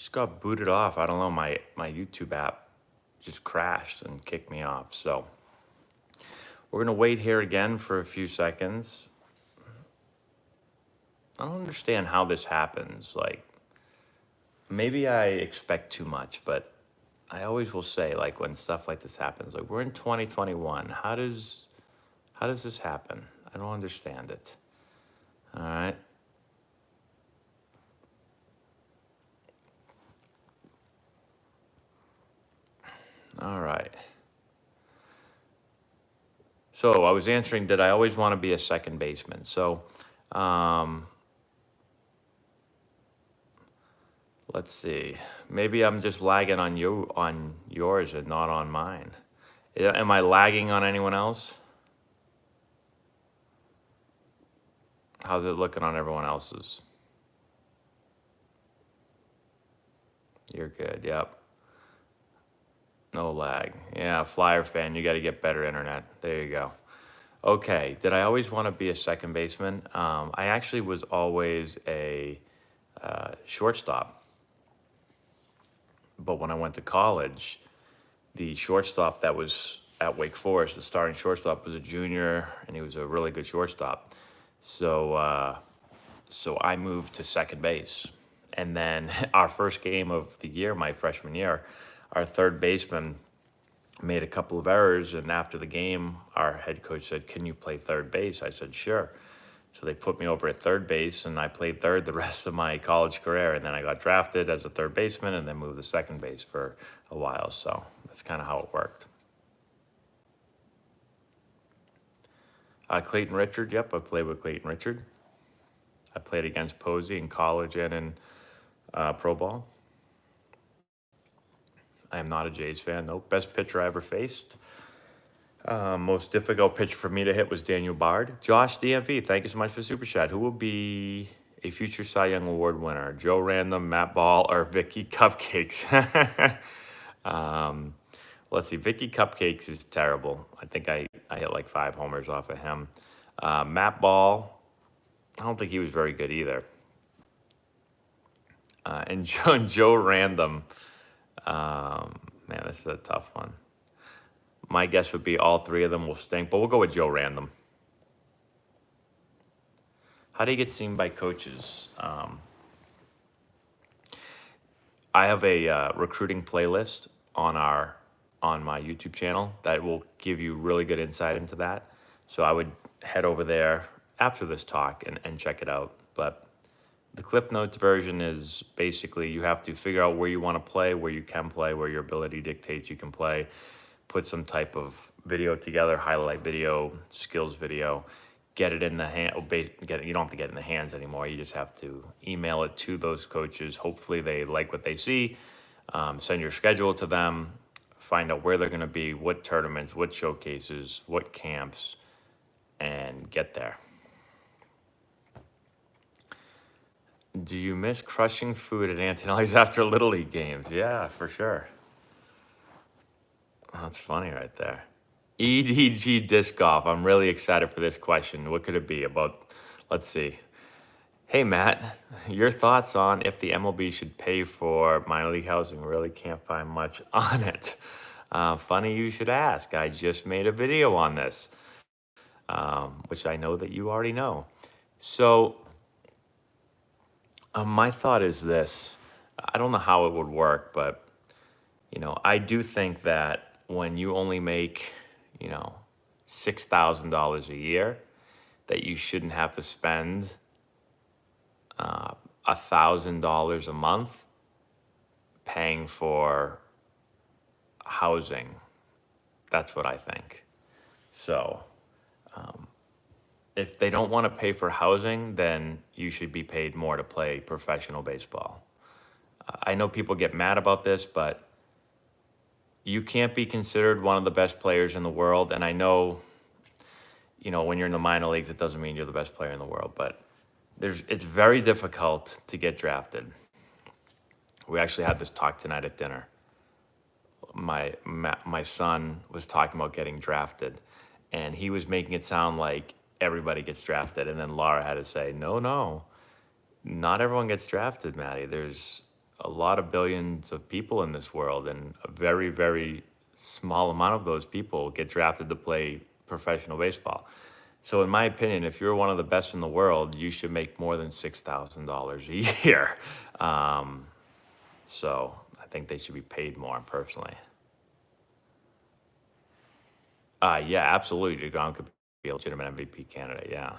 just got booted off. I don't know, my YouTube app just crashed and kicked me off. So we're gonna wait here again for a few seconds. I don't understand how this happens. Like, maybe I expect too much, but I always will say, like, when stuff like this happens, like, we're in 2021. How does this happen? I don't understand it. All right. All right. So I was answering, did I always want to be a second baseman? So um, let's see. Maybe I'm just lagging on you on yours and not on mine. Am I lagging on anyone else? How's it looking on everyone else's? You're good. Yep. No lag. Yeah, Flyer fan, you got to get better internet. There you go. Okay. Did I always want to be a second baseman? I actually was always a shortstop. But when I went to college, the shortstop that was at Wake Forest, the starting shortstop, was a junior, and he was a really good shortstop. So I moved to second base. And then our first game of the year, my freshman year, our third baseman made a couple of errors. And after the game, our head coach said, "Can you play third base?" I said, "Sure." So they put me over at third base, and I played third the rest of my college career. And then I got drafted as a third baseman and then moved to second base for a while. So that's kind of how it worked. Clayton Richard, yep, I played with Clayton Richard. I played against Posey in college and in pro ball. I am not a Jays fan. Nope. Best pitcher I ever faced. Most difficult pitch for me to hit was Daniel Bard. Josh DMV, thank you so much for Super Chat. Who will be a future Cy Young Award winner? Joe Random, Matt Ball, or Vicky Cupcakes? Let's see. Vicky Cupcakes is terrible. I think I hit like 5 homers off of him. Matt Ball, I don't think he was very good either. And Joe Random, man, this is a tough one. My guess would be all 3 of them will stink, but we'll go with Joe Random. How do you get seen by coaches? I have a recruiting playlist on my YouTube channel that will give you really good insight into that. So I would head over there after this talk and check it out. But the Cliff Notes version is basically you have to figure out where you want to play, where you can play, where your ability dictates you can play. Put some type of video together, highlight video, skills video, get it in the hand. You don't have to get it in the hands anymore. You just have to email it to those coaches. Hopefully they like what they see. Send your schedule to them. Find out where they're going to be, what tournaments, what showcases, what camps, and get there. Do you miss crushing food at Antonelli's after Little League games? Yeah, for sure. That's funny right there. EDG Disc Golf. I'm really excited for this question. What could it be about? Let's see. Hey, Matt, your thoughts on if the MLB should pay for minor league housing? Really can't find much on it. Funny you should ask. I just made a video on this, which I know that you already know. So my thought is this. I don't know how it would work, but, I do think that when you only make, $6,000 a year, that you shouldn't have to spend $1,000 a month paying for housing. That's what I think. So if they don't want to pay for housing, then you should be paid more to play professional baseball. I know people get mad about this, but you can't be considered one of the best players in the world. And I know, when you're in the minor leagues, it doesn't mean you're the best player in the world, but it's very difficult to get drafted. We actually had this talk tonight at dinner. My son was talking about getting drafted, and he was making it sound like everybody gets drafted. And then Laura had to say, no, not everyone gets drafted, Maddie. There's a lot of billions of people in this world, and a very, very small amount of those people get drafted to play professional baseball. So in my opinion, if you're one of the best in the world, you should make more than $6,000 a year. Um, so I think they should be paid more personally. Yeah, absolutely. DeGrom could be a legitimate MVP candidate. Yeah.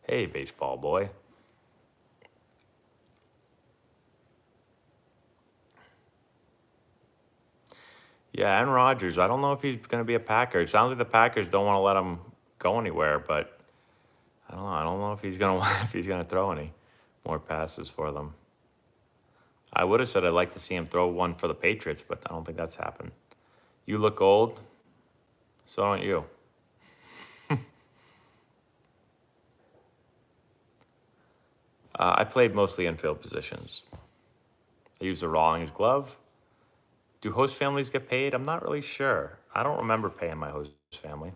Hey, baseball boy. Yeah, and Rodgers. I don't know if he's going to be a Packer. It sounds like the Packers don't want to let him go anywhere, but I don't know. I don't know if he's going to if he's going to throw any more passes for them. I would have said I'd like to see him throw one for the Patriots, but I don't think that's happened. You look old, so don't you. I played mostly infield positions. I used the Rawlings glove. Do host families get paid? I'm not really sure. I don't remember paying my host family.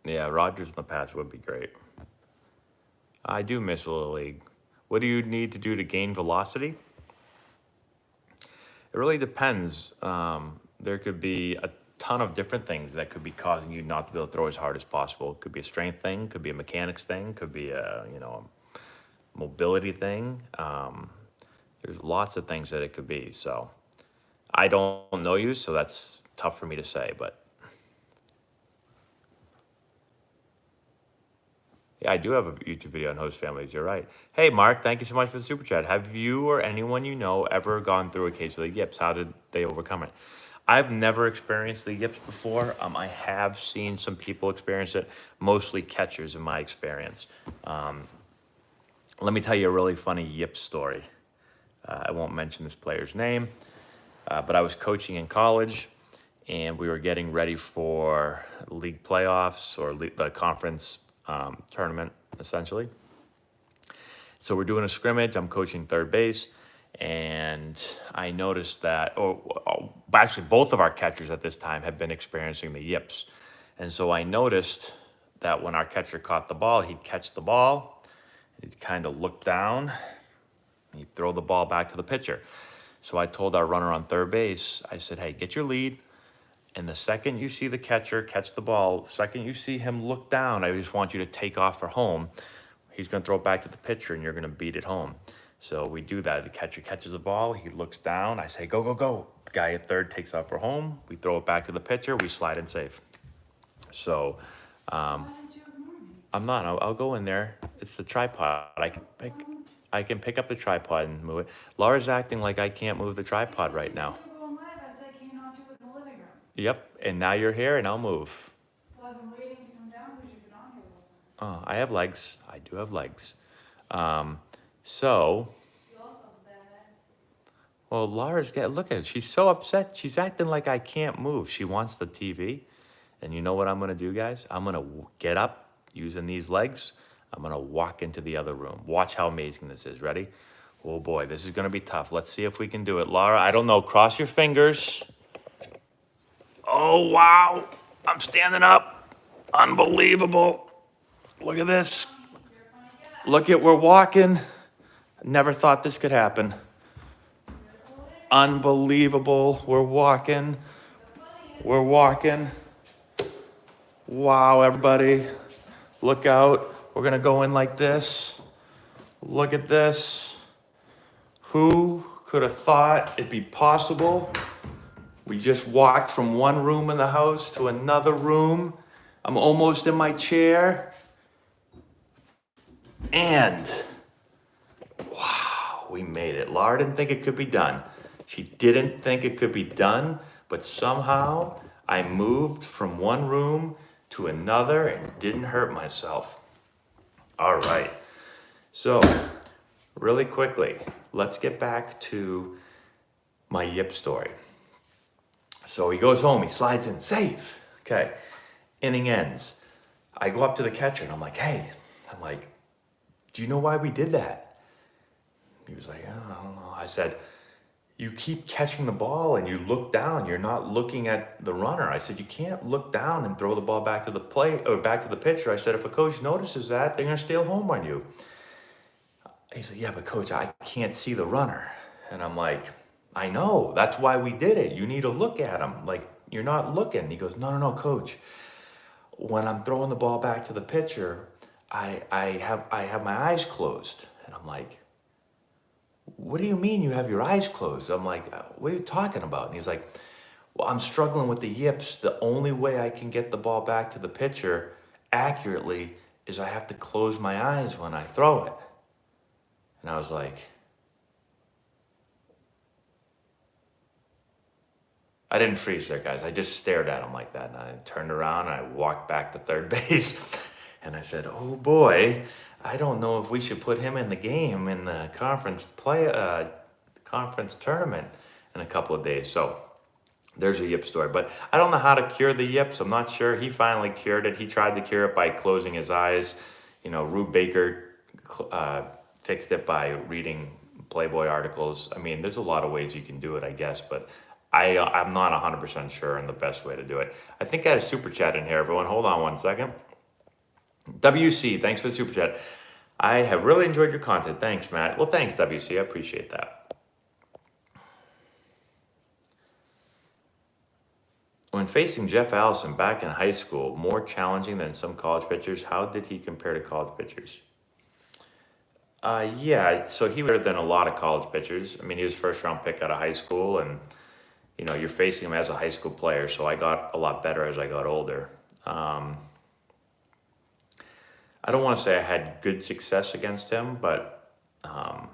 Yeah, Rodgers in the past would be great. I do miss Little League. What do you need to do to gain velocity? It really depends. There could be a ton of different things that could be causing you not to be able to throw as hard as possible. It could be a strength thing, could be a mechanics thing, could be a a mobility thing. There's lots of things that it could be. So I don't know you, so that's tough for me to say. But yeah, I do have a YouTube video on host families. You're right. Hey, Mark, thank you so much for the super chat. Have you or anyone you know ever gone through a case of the yips? How did they overcome it? I've never experienced the yips before. I have seen some people experience it, mostly catchers in my experience. Let me tell you a really funny yip story. I won't mention this player's name, but I was coaching in college, and we were getting ready for league playoffs or the conference tournament, essentially. So we're doing a scrimmage. I'm coaching third base, and I noticed that, actually, both of our catchers at this time had been experiencing the yips. And so I noticed that when our catcher caught the ball, he'd catch the ball, he'd kind of look down, he'd throw the ball back to the pitcher. So I told our runner on third base, I said, hey, get your lead. And the second you see the catcher catch the ball, the second you see him look down, I just want you to take off for home. He's going to throw it back to the pitcher, and you're going to beat it home. So we do that. The catcher catches the ball. He looks down. I say, go, go, go. The guy at third takes off for home. We throw it back to the pitcher. We slide and save. So Why did you ignore me? I'm not. I'll go in there. It's the tripod. I can pick up the tripod and move it. Laura's acting like I can't move the tripod right now. You go live, I said, can you not do it in the living room? Yep. And now you're here, and I'll move. Well, I've been waiting to come down because you've been on here the whole time. I have legs. I do have legs. So, You also have a bad attitude. well, look at it. She's so upset. She's acting like I can't move. She wants the TV. And you know what I'm going to do, guys? I'm going to get up using these legs. I'm going to walk into the other room. Watch how amazing this is. Ready? Oh, boy, this is going to be tough. Let's see if we can do it. Laura, I don't know. Cross your fingers. Oh, wow. I'm standing up. Unbelievable. Look at this. Look at, we're walking. Never thought this could happen. Unbelievable. We're walking. We're walking. Wow, everybody. Look out. We're going to go in like this. Look at this. Who could have thought it'd be possible? We just walked from one room in the house to another room. I'm almost in my chair. And wow, we made it. Laura didn't think it could be done. She didn't think it could be done, but somehow I moved from one room to another and didn't hurt myself. All right. So, really quickly, let's get back to my yip story. So he goes home, he slides in, save. Okay. Inning ends. I go up to the catcher and I'm like, do you know why we did that? He was like, oh, I don't know. I said, you keep catching the ball and you look down, you're not looking at the runner. I said, you can't look down and throw the ball back to the plate or back to the pitcher. I said, if a coach notices that, they're going to steal home on you. He said, yeah, but coach, I can't see the runner. And I'm like, I know, that's why we did it. You need to look at him. Like, you're not looking. He goes, no, coach. When I'm throwing the ball back to the pitcher, I have my eyes closed. And I'm like, what do you mean you have your eyes closed? I'm like, what are you talking about? And he's like, well, I'm struggling with the yips. The only way I can get the ball back to the pitcher accurately is I have to close my eyes when I throw it. And I was like, I didn't freeze there, guys. I just stared at him like that. And I turned around and I walked back to third base. And I said, oh boy, I don't know if we should put him in the game in the conference tournament in a couple of days. So there's a yip story. But I don't know how to cure the yips. I'm not sure. He finally cured it. He tried to cure it by closing his eyes. Rube Baker fixed it by reading Playboy articles. I mean, there's a lot of ways you can do it, I guess, but I'm not 100% sure on the best way to do it. I think I had a super chat in here, everyone. Hold on one second. WC, thanks for the super chat. I have really enjoyed your content. Thanks, Matt. Well, thanks, WC. I appreciate that. When facing Jeff Allison back in high school, more challenging than some college pitchers, how did he compare to college pitchers? Yeah, so he was better than a lot of college pitchers. I mean, he was first round pick out of high school, and you're facing him as a high school player. So I got a lot better as I got older. I don't want to say I had good success against him, but I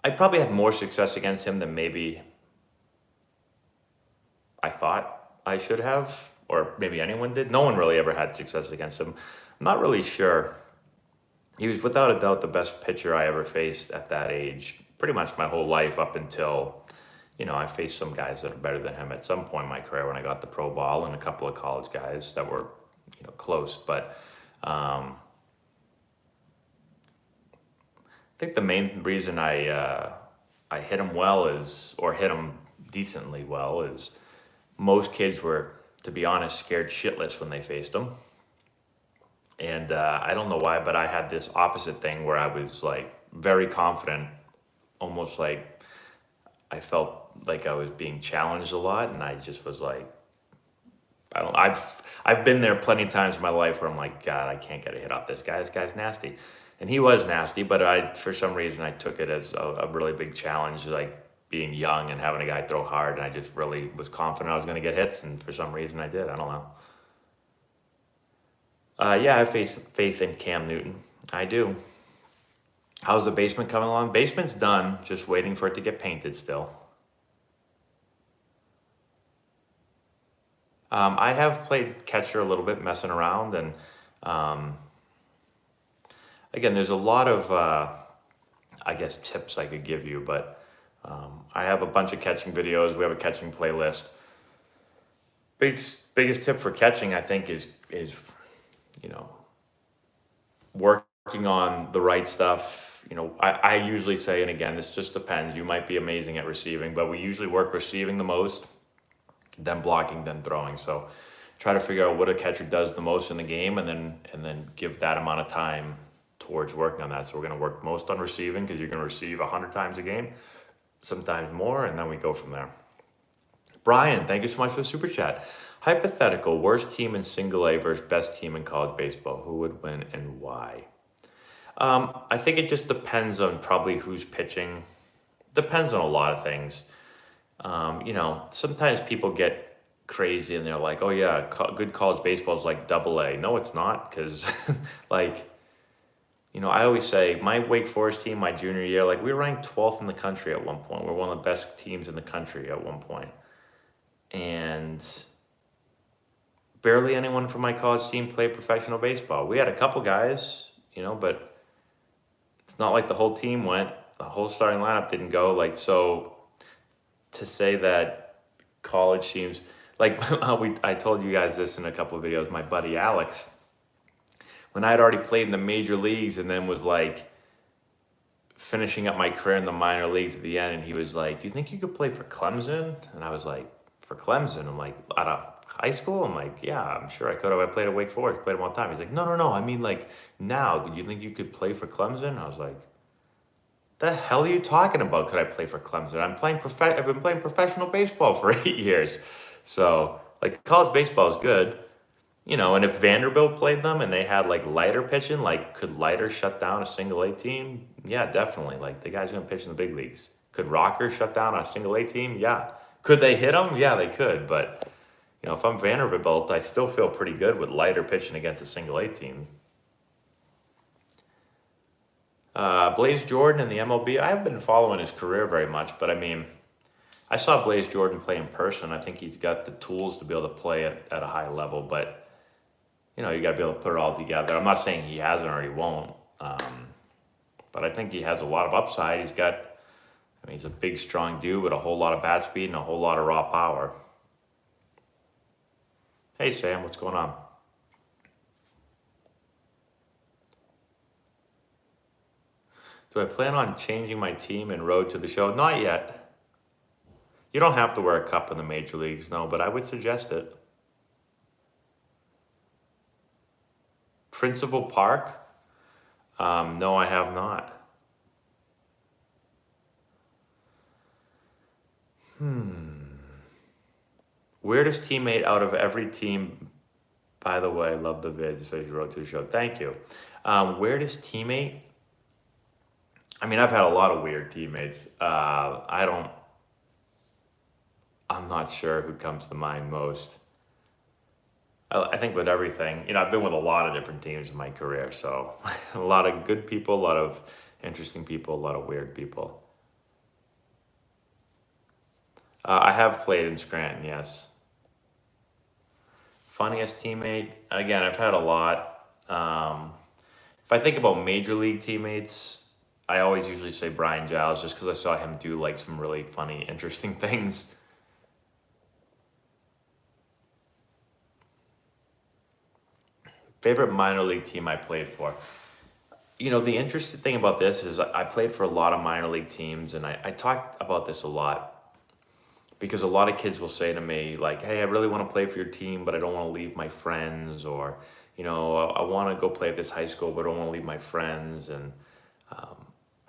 probably had more success against him than maybe I thought I should have, or maybe anyone did. No one really ever had success against him. I'm not really sure. He was without a doubt the best pitcher I ever faced at that age, pretty much my whole life up until, I faced some guys that are better than him at some point in my career when I got the pro ball, and a couple of college guys that were, close. But I think the main reason I hit him well or hit him decently well is most kids were, to be honest, scared shitless when they faced him. And I don't know why, but I had this opposite thing where I was like very confident, almost like I felt like I was being challenged a lot, and I just was like, I've been there plenty of times in my life where I'm like, God, I can't get a hit off this guy. This guy's nasty, and he was nasty. But for some reason, I took it as a really big challenge, like being young and having a guy throw hard, and I just really was confident I was going to get hits, and for some reason, I did. I don't know. Yeah, I have faith in Cam Newton. I do. How's the basement coming along? Basement's done, just waiting for it to get painted still. I have played catcher a little bit, messing around, and again, there's a lot of, I guess, tips I could give you, but I have a bunch of catching videos. We have a catching playlist. Biggest tip for catching, I think, is working on the right stuff. I usually say, and again, this just depends. You might be amazing at receiving, but we usually work receiving the most, then blocking, then throwing. So try to figure out what a catcher does the most in the game, and then give that amount of time towards working on that. So we're going to work most on receiving, because you're going to receive 100 times a game, sometimes more, and then we go from there. Brian, thank you so much for the super chat. Hypothetical, worst team in single A versus best team in college baseball. Who would win and why? I think it just depends on probably who's pitching. Depends on a lot of things. Sometimes people get crazy and they're like, oh yeah, good college baseball is like double A. No, it's not, because I always say my Wake Forest team, my junior year, we were ranked 12th in the country at one point. We're one of the best teams in the country at one point. And barely anyone from my college team played professional baseball. We had a couple guys, but it's not like the whole team went. The whole starting lineup didn't go. So to say that college teams, I told you guys this in a couple of videos, my buddy Alex, when I had already played in the major leagues and then was finishing up my career in the minor leagues at the end, and he was like, "Do you think you could play for Clemson?" And I was like, "For Clemson?" I'm like, "Out of high school?" I'm like, "Yeah, I'm sure I could have. I played at Wake Forest, played them all the time." He's like, "No, no, no. I mean, like now. Do you think you could play for Clemson?" I was like, "The hell are you talking about? Could I play for Clemson? I've been playing professional baseball for 8 years, so like college baseball is good." You know, and if Vanderbilt played them and they had like Leiter pitching, like could Leiter shut down a single A team? Yeah, definitely. Like the guy's gonna pitch in the big leagues. Could Rocker shut down a single A team? Yeah. Could they hit him? Yeah, they could. But you know, if I'm Vanderbilt, I still feel pretty good with Leiter pitching against a single A team. Blaze Jordan in the MLB. I haven't been following his career very much, but I mean, I saw Blaze Jordan play in person. I think he's got the tools to be able to play at a high level, but you know, you got to be able to put it all together. I'm not saying he hasn't or he won't, but I think he has a lot of upside. I mean, he's a big, strong dude with a whole lot of bat speed and a whole lot of raw power. Hey, Sam, what's going on? Do I plan on changing my team and road to the show? Not yet. You don't have to wear a cup in the major leagues, no, but I would suggest it. Principal Park? No, I have not. Weirdest teammate out of every team. By the way, love the vid, especially road to the show. Thank you. Weirdest teammate? I mean, I've had a lot of weird teammates. I'm not sure who comes to mind most. I think with everything, you know, I've been with a lot of different teams in my career, so a lot of good people, a lot of interesting people, a lot of weird people. I have played in Scranton, yes. Funniest teammate? Again, I've had a lot. If I think about major league teammates, I always usually say Brian Giles just because I saw him do like some really funny, interesting things. Favorite minor league team I played for? You know, the interesting thing about this is I played for a lot of minor league teams, and I talked about this a lot because a lot of kids will say to me, like, "Hey, I really want to play for your team, but I don't want to leave my friends," or, you know, "I want to go play at this high school, but I don't want to leave my friends." And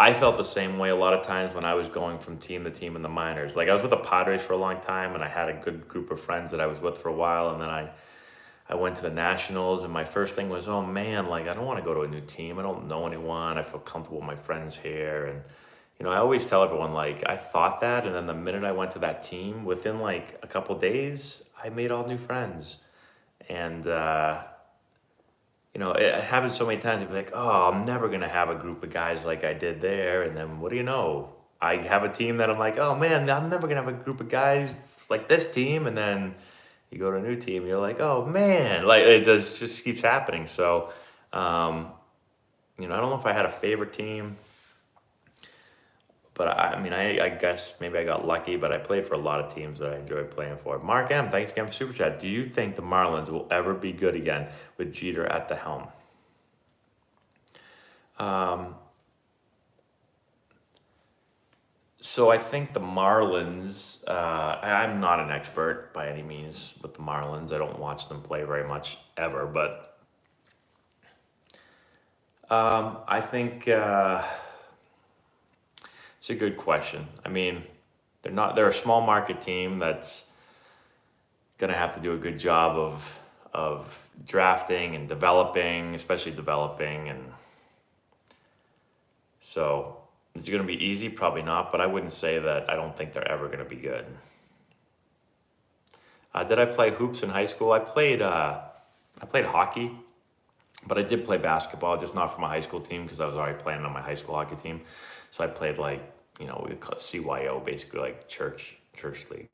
I felt the same way a lot of times when I was going from team to team in the minors. Like I was with the Padres for a long time, and I had a good group of friends that I was with for a while, and then I went to the Nationals, and my first thing was, oh man, like I don't want to go to a new team. I don't know anyone. I feel comfortable with my friends here. And, you know, I always tell everyone, like, I thought that. And then the minute I went to that team, within like a couple days, I made all new friends. And, you know, it happens so many times. You'd be like, oh, I'm never going to have a group of guys like I did there. And then what do you know? I have a team that I'm like, oh man, I'm never going to have a group of guys like this team. And then you go to a new team, you're like, oh man, like it just keeps happening. So, you know, I don't know if I had a favorite team, but I mean, I guess maybe I got lucky, but I played for a lot of teams that I enjoyed playing for. Mark M, thanks again for Super Chat. Do you think the Marlins will ever be good again with Jeter at the helm? So I think the Marlins, I'm not an expert by any means with the Marlins. I don't watch them play very much ever, but I think it's a good question. I mean, they're a small market team that's going to have to do a good job of drafting and developing, especially developing. And so is it going to be easy? Probably not, but I wouldn't say that I don't think they're ever going to be good. Did I play hoops in high school? I played hockey, but I did play basketball, just not for my high school team because I was already playing on my high school hockey team. So I played like, you know, we call it CYO, basically like church league.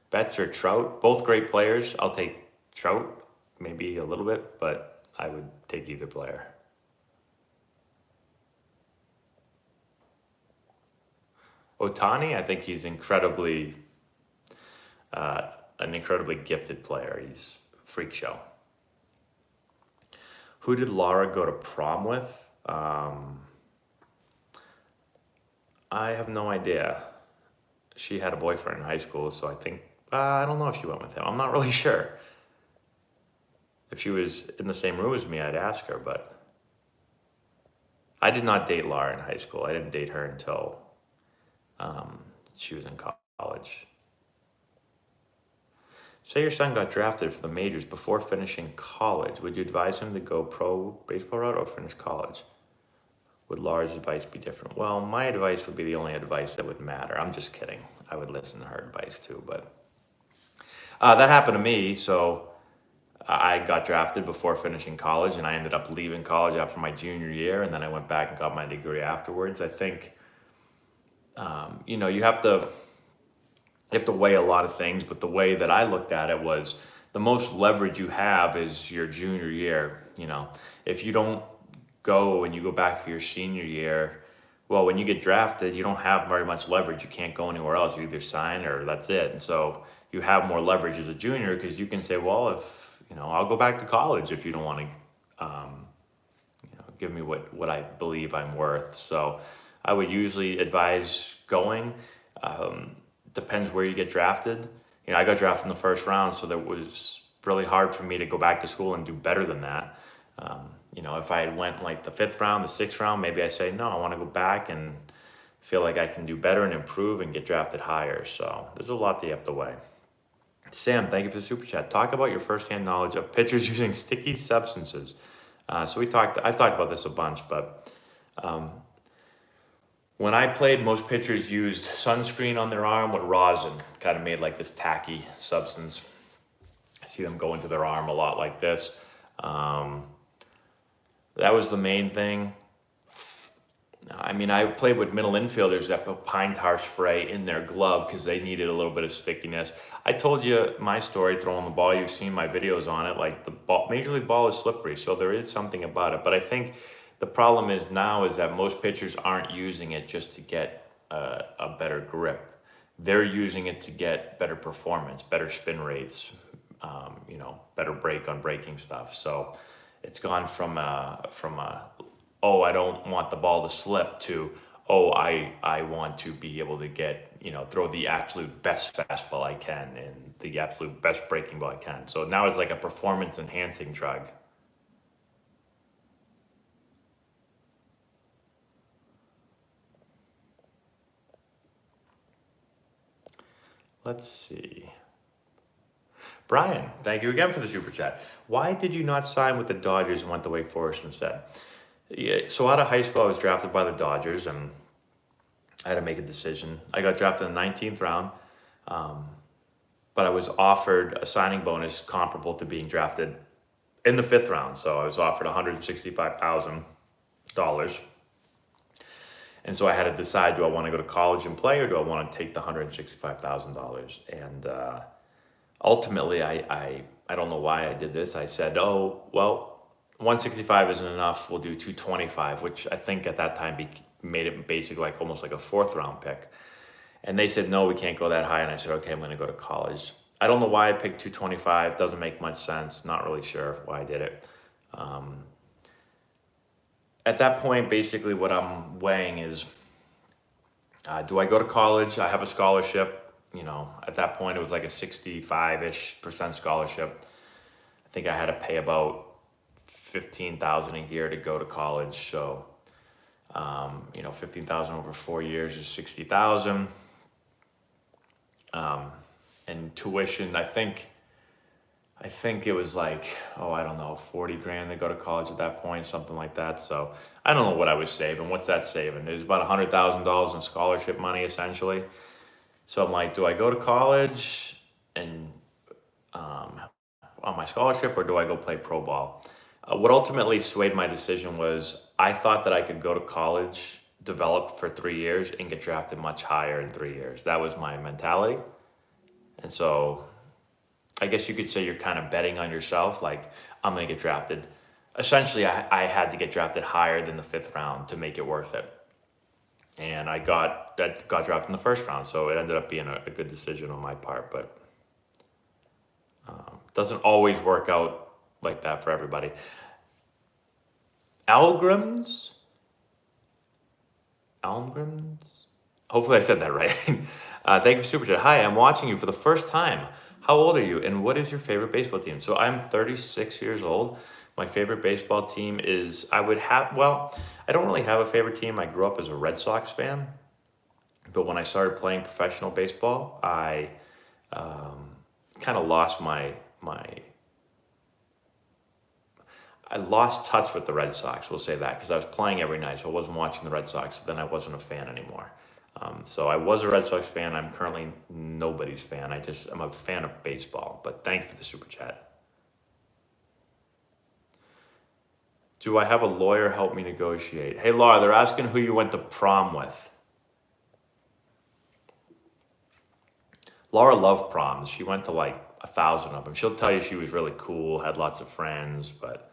Betts or Trout, both great players. I'll take Trout, maybe a little bit, but I would take either player. Otani, I think he's an incredibly gifted player. He's a freak show. Who did Laura go to prom with? I have no idea. She had a boyfriend in high school, so I think, I don't know if she went with him. I'm not really sure. If she was in the same room as me, I'd ask her, but I did not date Laura in high school. I didn't date her until um, she was in college. Say your son got drafted for the majors before finishing college. Would you advise him to go pro baseball route or finish college? Would Laura's advice be different? Well, my advice would be the only advice that would matter. I'm just kidding. I would listen to her advice too, but that happened to me. So I got drafted before finishing college, and I ended up leaving college after my junior year, and then I went back and got my degree afterwards. I think, you have to weigh a lot of things, but the way that I looked at it was the most leverage you have is your junior year. If you don't go and you go back for your senior year, well, when you get drafted, you don't have very much leverage. You can't go anywhere else. You either sign or that's it. And so you have more leverage as a junior because you can say, well, I'll go back to college if you don't want to, give me what I believe I'm worth. So I would usually advise going. Depends where you get drafted. I got drafted in the first round, so that was really hard for me to go back to school and do better than that. If I went like the 5th round, the 6th round, maybe I say, no, I want to go back and feel like I can do better and improve and get drafted higher. So there's a lot that you have to weigh. Sam, thank you for the super chat. Talk about your firsthand knowledge of pitchers using sticky substances. I've talked about this a bunch, but when I played, most pitchers used sunscreen on their arm with rosin, kind of made like this tacky substance. I see them go into their arm a lot like this. That was the main thing. I played with middle infielders that put pine tar spray in their glove because they needed a little bit of stickiness. I told you my story throwing the ball. You've seen my videos on it. Like the ball, Major League ball is slippery, so there is something about it. But I think the problem is that most pitchers aren't using it just to get a better grip. They're using it to get better performance, better spin rates, better break on breaking stuff. So it's gone from oh, I don't want the ball to slip to, oh, I want to be able to get, throw the absolute best fastball I can and the absolute best breaking ball I can. So now it's like a performance enhancing drug. Let's see. Brian, thank you again for the super chat. Why did you not sign with the Dodgers and went to Wake Forest instead? Yeah, so out of high school, I was drafted by the Dodgers, and I had to make a decision. I got drafted in the 19th round, but I was offered a signing bonus comparable to being drafted in the 5th round. So I was offered $165,000. And so I had to decide, do I want to go to college and play, or do I want to take the $165,000? And ultimately, I don't know why I did this. I said, oh, well, 165 isn't enough. We'll do 225, which I think at that time made it basically like almost like a 4th round pick. And they said, no, we can't go that high. And I said, okay, I'm going to go to college. I don't know why I picked 225. Doesn't make much sense. Not really sure why I did it. At that point, basically what I'm weighing is, do I go to college? I have a scholarship. At that point, it was like a 65-ish% scholarship. I think I had to pay about $15,000 a year to go to college. So, $15,000 over 4 years is $60,000. And tuition, I think it was like, I don't know, 40 grand to go to college at that point, something like that. So I don't know what I was saving. What's that saving? It was about $100,000 in scholarship money, essentially. So I'm like, do I go to college and on my scholarship, or do I go play pro ball? What ultimately swayed my decision was I thought that I could go to college, develop for 3 years, and get drafted much higher in 3 years. That was my mentality. And so I guess you could say you're kind of betting on yourself, like, I'm going to get drafted. Essentially, I had to get drafted higher than the 5th round to make it worth it. And I got drafted in the 1st round, so it ended up being a good decision on my part. But doesn't always work out like that for everybody. Algrams? Hopefully I said that right. Thank you for Super Chat. Hi, I'm watching you for the first time. How old are you and what is your favorite baseball team? So I'm 36 years old. My favorite baseball team is, I don't really have a favorite team. I grew up as a Red Sox fan, but when I started playing professional baseball, I kind of lost I lost touch with the Red Sox, we'll say that, because I was playing every night, so I wasn't watching the Red Sox, so then I wasn't a fan anymore. So I was a Red Sox fan. I'm currently nobody's fan. I'm a fan of baseball, but thank you for the super chat. Do I have a lawyer help me negotiate? Hey, Laura, they're asking who you went to prom with. Laura loved proms. She went to like 1,000 of them. She'll tell you she was really cool, had lots of friends, but...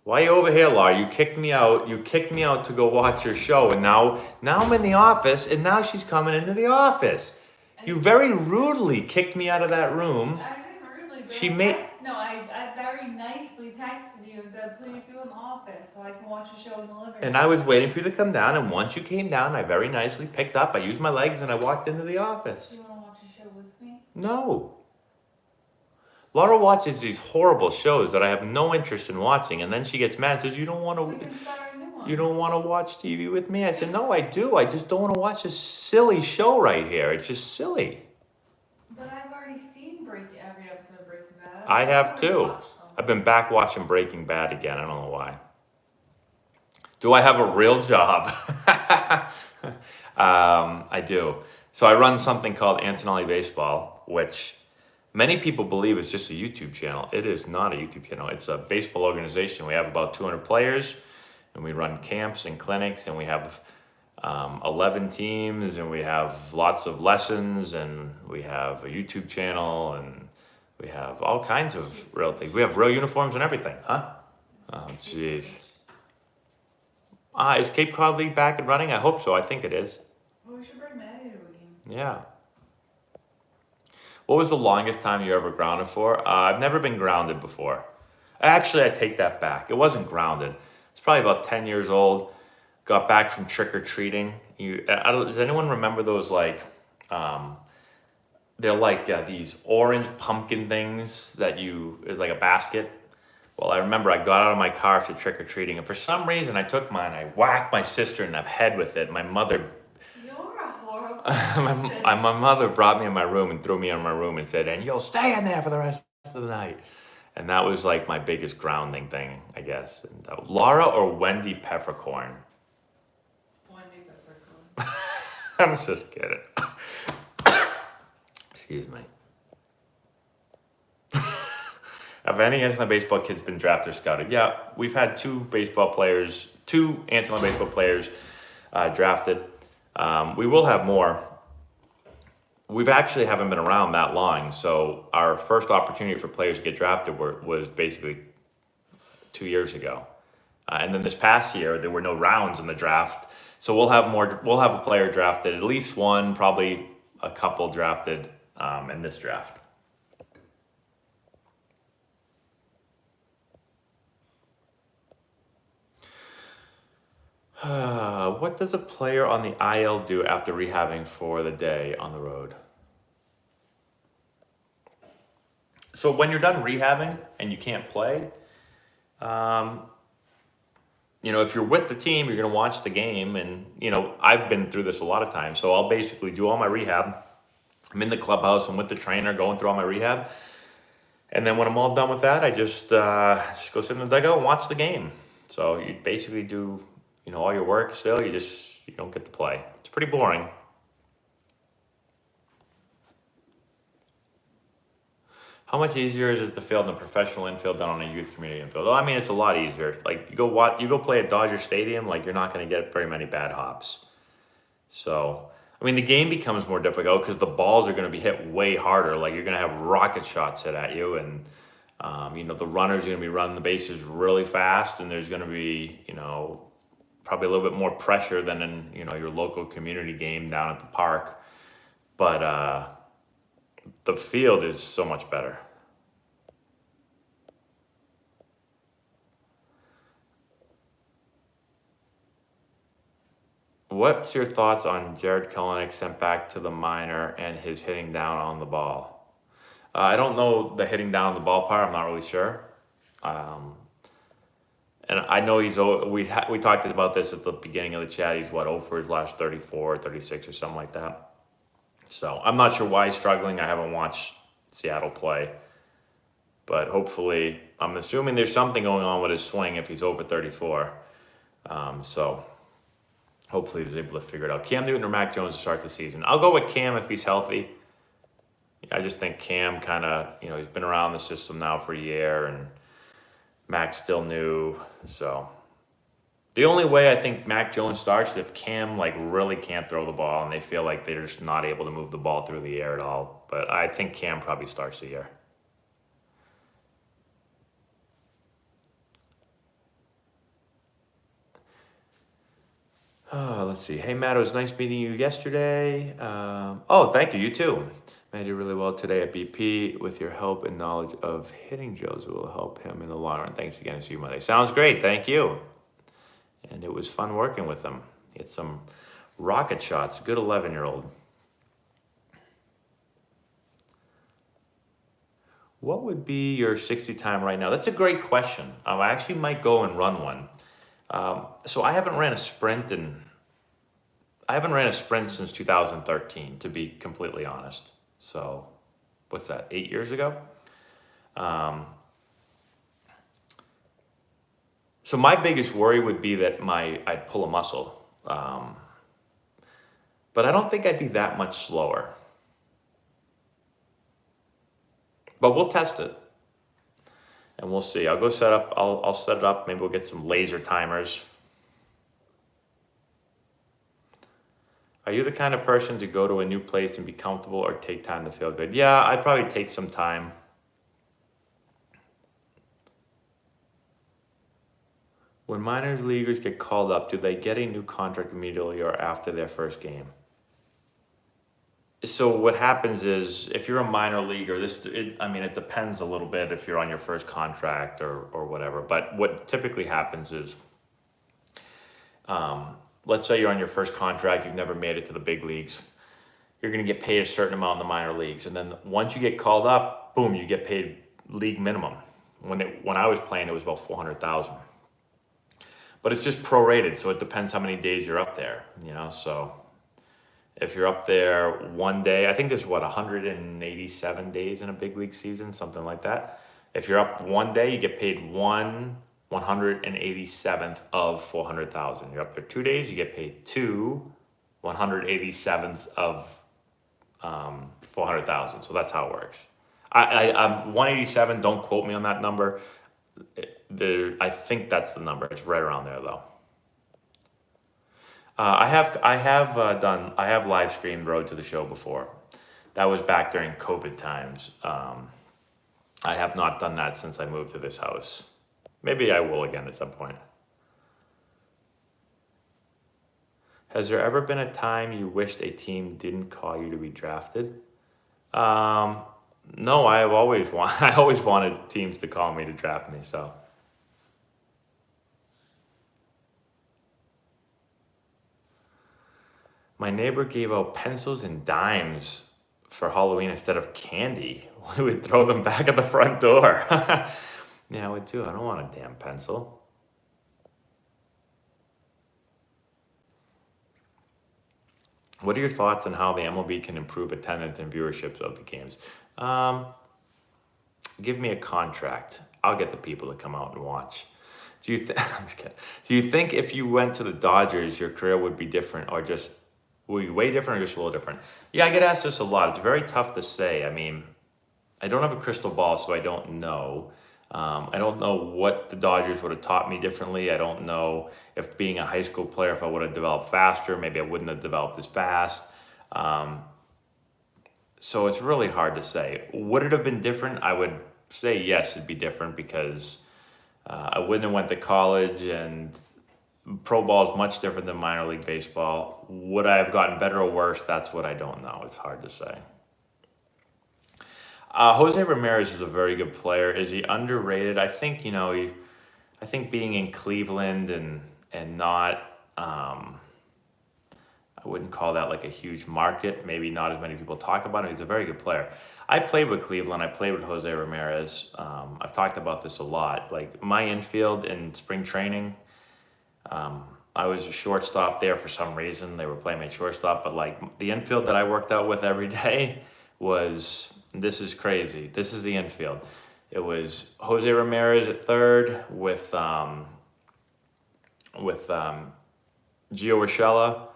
Why are you over here, Laura? You kicked me out. You kicked me out to go watch your show, and now I'm in the office, and now she's coming into the office. You very rudely kicked me out of that room. I didn't rudely, but I very nicely texted you and said, please do in the office so I can watch a show in the living room. And I was waiting for you to come down, and once you came down, I very nicely picked up. I used my legs, and I walked into the office. Do you want to watch a show with me? No. Laura watches these horrible shows that I have no interest in watching, and then she gets mad and says, We can start a new one. You don't want to watch TV with me? I said, no, I do. I just don't want to watch this silly show right here. It's just silly. But I've already seen every episode of Breaking Bad. I have too. I've been back watching Breaking Bad again. I don't know why. Do I have a real job? I do. So I run something called Antonelli Baseball, which many people believe is just a YouTube channel. It is not a YouTube channel. It's a baseball organization. We have about 200 players, and we run camps and clinics, and we have 11 teams, and we have lots of lessons, and we have a YouTube channel, and we have all kinds of real things. We have real uniforms and everything, huh? Oh, jeez. Is Cape Cod League back and running? I hope so. I think it is. Well, we should bring Maddie to a game. Yeah. What was the longest time you ever grounded for? I've never been grounded before. Actually, I take that back. It wasn't grounded. It's probably about 10 years old. Got back from trick-or-treating. Does anyone remember those, like, they're like these orange pumpkin things that it's like a basket. Well, I remember I got out of my car after trick-or-treating, and for some reason I took mine, I whacked my sister in the head with it. My mother... You're a horrible person. my mother brought me in my room and threw me in my room and said, and you'll stay in there for the rest of the night. And that was like my biggest grounding thing, I guess. And, Laura or Wendy Peppercorn? Wendy Peppercorn. I'm just kidding. Excuse me. Have any Antonelli baseball kids been drafted or scouted? Yeah, we've had two Antonelli baseball players drafted. We will have more. We've actually haven't been around that long, so our first opportunity for players to get drafted was basically 2 years ago. And then this past year, there were no rounds in the draft, so we'll have more. We'll have a player drafted, at least one, probably a couple drafted in this draft. What does a player on the IL do after rehabbing for the day on the road? So when you're done rehabbing and you can't play, if you're with the team, you're going to watch the game. And, I've been through this a lot of times. So I'll basically do all my rehab. I'm in the clubhouse. I'm with the trainer going through all my rehab. And then when I'm all done with that, I just go sit in the dugout and watch the game. So you basically do... all your work still, you don't get to play. It's pretty boring. How much easier is it to field in a professional infield than on a youth community infield? Well, I mean, it's a lot easier. Like, you go play at Dodger Stadium, like, you're not going to get very many bad hops. So, I mean, the game becomes more difficult because the balls are going to be hit way harder. Like, you're going to have rocket shots hit at you, and, the runners are going to be running the bases really fast, and there's going to be, probably a little bit more pressure than in, your local community game down at the park. But the field is so much better. What's your thoughts on Jared Kelenic sent back to the minor and his hitting down on the ball? I don't know the hitting down the ball part. I'm not really sure. Um, and I know we talked about this at the beginning of the chat. He's what, 0 for his last 34, 36 or something like that. So I'm not sure why he's struggling. I haven't watched Seattle play. But hopefully, I'm assuming there's something going on with his swing if he's over 34. So hopefully he's able to figure it out. Cam Newton or Mac Jones to start the season? I'll go with Cam if he's healthy. I just think Cam kind of, he's been around the system now for a year, and Mac's still new. So the only way I think Mac Jones starts is if Cam really can't throw the ball and they feel like they're just not able to move the ball through the air at all. But I think Cam probably starts the year. Let's see. Hey, Matt, it was nice meeting you yesterday. Thank you. You too. Matt did really well today at BP. With your help and knowledge of hitting drills, it will help him in the long run. Thanks again. See you Monday. Sounds great. Thank you. And it was fun working with him. He had some rocket shots. Good 11-year-old. What would be your 60 time right now? That's a great question. I actually might go and run one. So I haven't ran a sprint since 2013, to be completely honest. So what's that, 8 years ago? So my biggest worry would be that I'd pull a muscle. But I don't think I'd be that much slower. But we'll test it. And we'll see. I'll set it up. Maybe we'll get some laser timers. Are you the kind of person to go to a new place and be comfortable or take time to feel good? Yeah, I'd probably take some time. When minor leaguers get called up, do they get a new contract immediately or after their first game? So what happens is, if you're a minor leaguer, it depends a little bit if you're on your first contract or whatever. But what typically happens is, let's say you're on your first contract, you've never made it to the big leagues. You're going to get paid a certain amount in the minor leagues. And then once you get called up, boom, you get paid league minimum. When I was playing, it was about $400,000. But it's just prorated, so it depends how many days you're up there, so... If you're up there one day, I think there's 187 days in a big league season, something like that. If you're up one day, you get paid 1/187th of 400,000. You're up there 2 days, you get paid 187th of 400,000. So that's how it works. I'm 187. Don't quote me on that number. I think that's the number. It's right around there though. I have live streamed Road to the Show before. That was back during COVID times. I have not done that since I moved to this house. Maybe I will again at some point. Has there ever been a time you wished a team didn't call you to be drafted? No, I always wanted teams to call me to draft me, so. My neighbor gave out pencils and dimes for Halloween instead of candy. We would throw them back at the front door. Yeah, I would too. I don't want a damn pencil. What are your thoughts on how the MLB can improve attendance and viewership of the games? Give me a contract. I'll get the people to come out and watch. I'm just kidding. Do you think if you went to the Dodgers, your career would be different or just... Will you way different or just a little different? Yeah, I get asked this a lot. It's very tough to say. I mean, I don't have a crystal ball, so I don't know. I don't know what the Dodgers would have taught me differently. I don't know if being a high school player, if I would have developed faster, maybe I wouldn't have developed as fast. So it's really hard to say. Would it have been different? I would say yes, it'd be different because I wouldn't have went to college, and pro ball is much different than minor league baseball. Would I have gotten better or worse? That's what I don't know. It's hard to say. Jose Ramirez is a very good player. Is he underrated? I think, I think being in Cleveland and not I wouldn't call that like a huge market. Maybe not as many people talk about him. He's a very good player. I played with Cleveland. I played with Jose Ramirez. I've talked about this a lot. Like my infield in spring training, I was a shortstop there for some reason. They were playing me shortstop, but like the infield that I worked out with every day was, this is crazy. This is the infield. It was Jose Ramirez at third with Gio Urshela.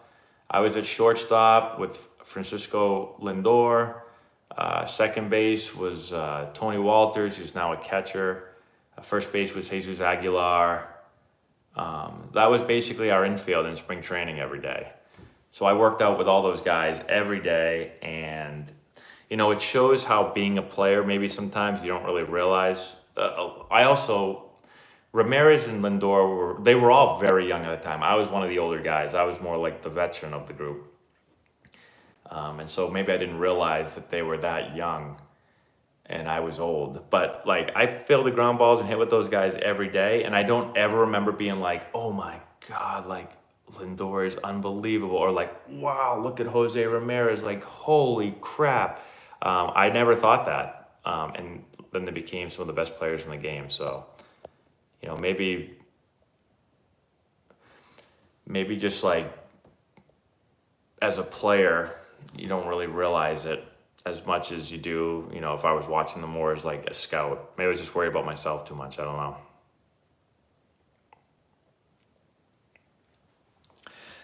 I was at shortstop with Francisco Lindor. Second base was Tony Walters, who's now a catcher. First base was Jesus Aguilar. That was basically our infield in spring training every day. So I worked out with all those guys every day, and you know, it shows how being a player, maybe sometimes you don't really realize. Ramirez and Lindor they were all very young at the time. I was one of the older guys. I was more like the veteran of the group. And so maybe I didn't realize that they were that young and I was old. But like I filled the ground balls and hit with those guys every day. And I don't ever remember being like, oh my God, like Lindor is unbelievable. Or like, wow, look at Jose Ramirez. Like, holy crap. I never thought that. And then they became some of the best players in the game. So, you know, maybe just like as a player, you don't really realize it as much as you do, you know, if I was watching them more as like a scout. Maybe I was just worried about myself too much. I don't know.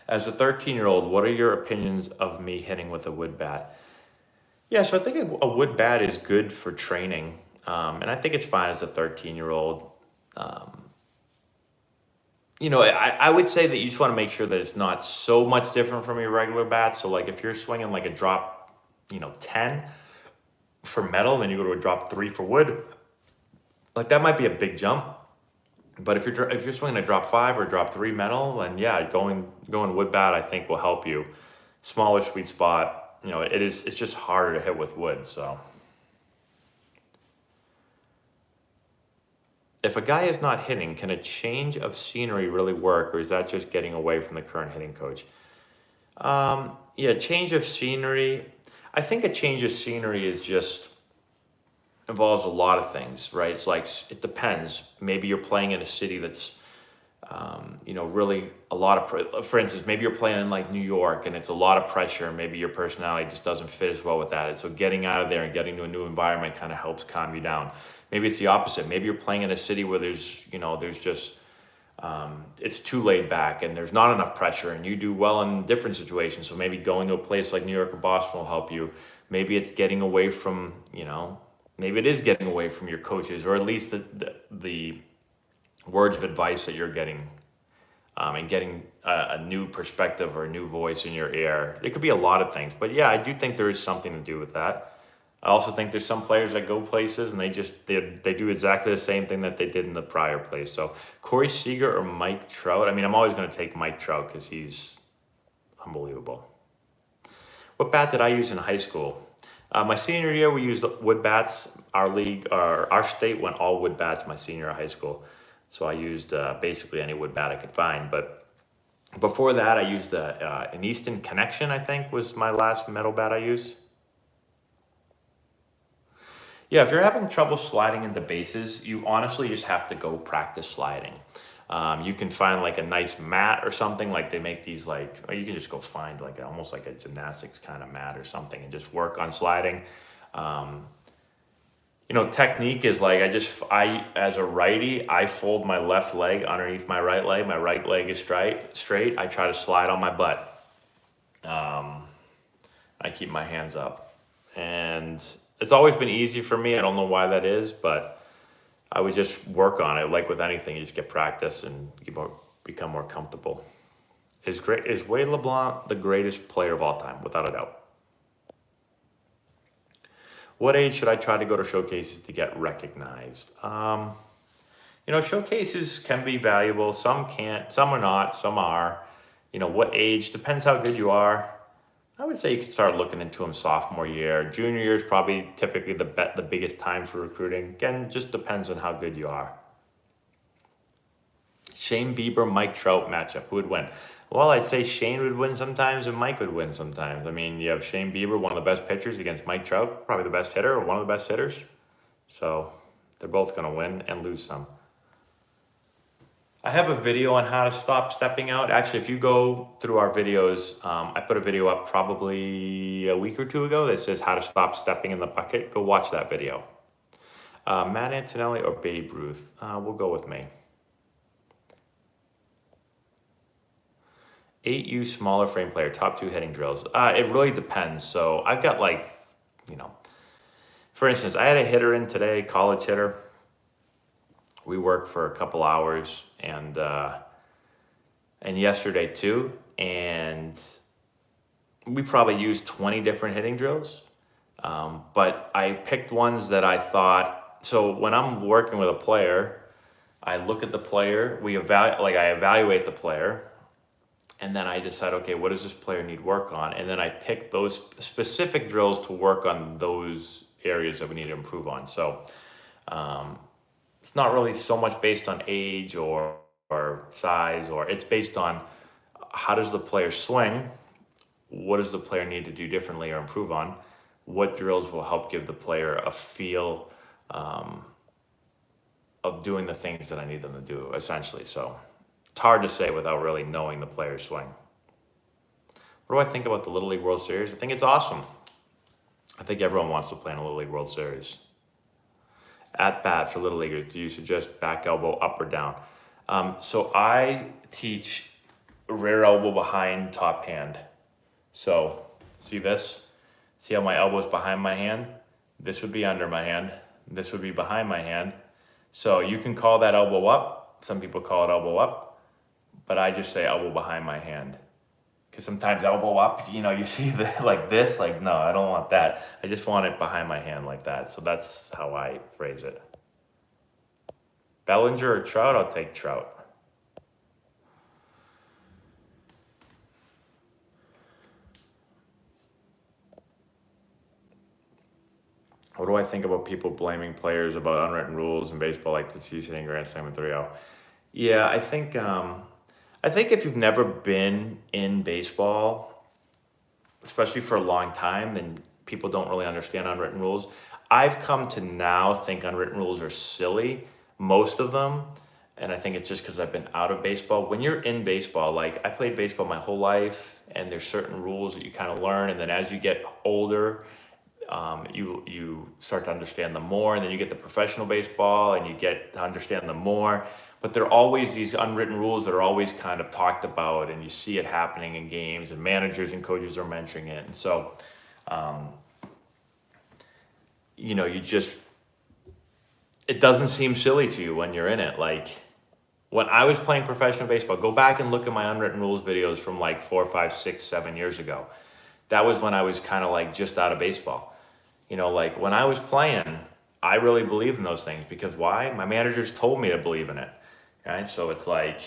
As a 13-year-old, what are your opinions of me hitting with a wood bat? Yeah, so I think a wood bat is good for training. And I think it's fine as a 13-year-old. You know, I would say that you just want to make sure that it's not so much different from your regular bat. So like if you're swinging like a drop, 10 for metal, and then you go to a drop 3 for wood, like that might be a big jump. But if you're swinging a drop 5 or drop 3 metal, then yeah, going wood bat I think will help you. Smaller sweet spot, it's just harder to hit with wood. So if a guy is not hitting, can a change of scenery really work, or is that just getting away from the current hitting coach? Yeah, change of scenery. I think a change of scenery involves a lot of things, right? It's like, it depends. Maybe you're playing in a city that's, really a lot of, for instance, maybe you're playing in like New York and it's a lot of pressure, and maybe your personality just doesn't fit as well with that. And so getting out of there and getting to a new environment kind of helps calm you down. Maybe it's the opposite. Maybe you're playing in a city where there's just, it's too laid back and there's not enough pressure, and you do well in different situations. So maybe going to a place like New York or Boston will help you. Maybe it's getting away from, maybe it is getting away from your coaches, or at least the words of advice that you're getting, and getting a new perspective or a new voice in your ear. It could be a lot of things, but yeah, I do think there is something to do with that. I also think there's some players that go places and they do exactly the same thing that they did in the prior place. So Corey Seager or Mike Trout? I mean, I'm always going to take Mike Trout because he's unbelievable. What bat did I use in high school? My senior year, we used wood bats. Our state went all wood bats my senior year of high school. So I used basically any wood bat I could find. But before that, I used an Easton Connection, I think, was my last metal bat I used. Yeah, if you're having trouble sliding into bases, you honestly just have to go practice sliding. You can find like a nice mat or something. Like they make these or you can just go find like almost like a gymnastics kind of mat or something and just work on sliding. Technique is like I as a righty, I fold my left leg underneath my right leg. My right leg is straight. I try to slide on my butt. I keep my hands up, and it's always been easy for me. I don't know why that is, but I would just work on it. Like with anything, you just get practice and you become more comfortable. Is Whey LeBlanc the greatest player of all time? Without a doubt. What age should I try to go to showcases to get recognized? Showcases can be valuable. Some can't, some are not, some are. What age? Depends how good you are. I would say you could start looking into them sophomore year. Junior year is probably typically the biggest time for recruiting. Again, just depends on how good you are. Shane Bieber, Mike Trout matchup. Who would win? Well, I'd say Shane would win sometimes and Mike would win sometimes. I mean, you have Shane Bieber, one of the best pitchers, against Mike Trout, probably the best hitter or one of the best hitters. So they're both going to win and lose some. I have a video on how to stop stepping out. Actually, if you go through our videos, I put a video up probably a week or two ago that says how to stop stepping in the bucket. Go watch that video. Matt Antonelli or Babe Ruth? We'll go with me. 8U smaller frame player, top 2 hitting drills. It really depends. So I've got for instance, I had a hitter in today, college hitter. We worked for a couple hours and yesterday too. And we probably used 20 different hitting drills. But I picked ones that I thought, so when I'm working with a player, I look at the player, I evaluate the player, and then I decide, okay, what does this player need work on? And then I pick those specific drills to work on those areas that we need to improve on. So it's not really so much based on age or size, or it's based on how does the player swing? What does the player need to do differently or improve on? What drills will help give the player a feel of doing the things that I need them to do, essentially. So it's hard to say without really knowing the player's swing. What do I think about the Little League World Series? I think it's awesome. I think everyone wants to play in a Little League World Series. At bat for Little Leaguers, do you suggest back elbow up or down? So I teach rear elbow behind top hand. So see this? See how my elbow's behind my hand? This would be under my hand. This would be behind my hand. So you can call that elbow up. Some people call it elbow up, but I just say elbow behind my hand. Because sometimes elbow up, you see this, no, I don't want that. I just want it behind my hand like that. So that's how I phrase it. Bellinger or Trout? I'll take Trout. What do I think about people blaming players about unwritten rules in baseball, like the Chiefs hitting Grand Slam in 3-0? Yeah, I think if you've never been in baseball, especially for a long time, then people don't really understand unwritten rules. I've come to now think unwritten rules are silly, most of them, and I think it's just because I've been out of baseball. When you're in baseball, like I played baseball my whole life, and there's certain rules that you kind of learn, and then as you get older, you start to understand them more, and then you get the professional baseball and you get to understand them more. But there are always these unwritten rules that are always kind of talked about, and you see it happening in games, and managers and coaches are mentioning it. And so, it doesn't seem silly to you when you're in it. Like when I was playing professional baseball, go back and look at my unwritten rules videos from like 4, 5, 6, 7 years ago. That was when I was kind of like just out of baseball. Like when I was playing, I really believed in those things because why? My managers told me to believe in it, right? So it's like,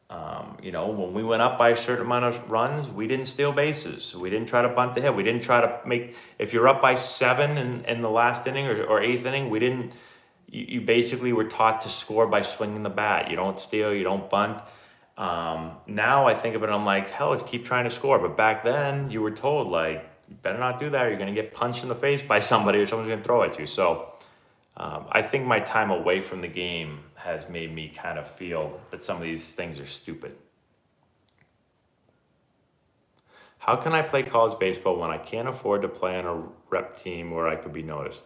when we went up by a certain amount of runs, we didn't steal bases. We didn't try to bunt the hit. We didn't try to if you're up by 7 in the last inning or 8th inning, you basically were taught to score by swinging the bat. You don't steal, you don't bunt. Now I think of it, I'm like, hell, keep trying to score. But back then you were told like, you better not do that or you're going to get punched in the face by somebody or someone's going to throw at you. So I think my time away from the game has made me kind of feel that some of these things are stupid. How can I play college baseball when I can't afford to play on a rep team where I could be noticed?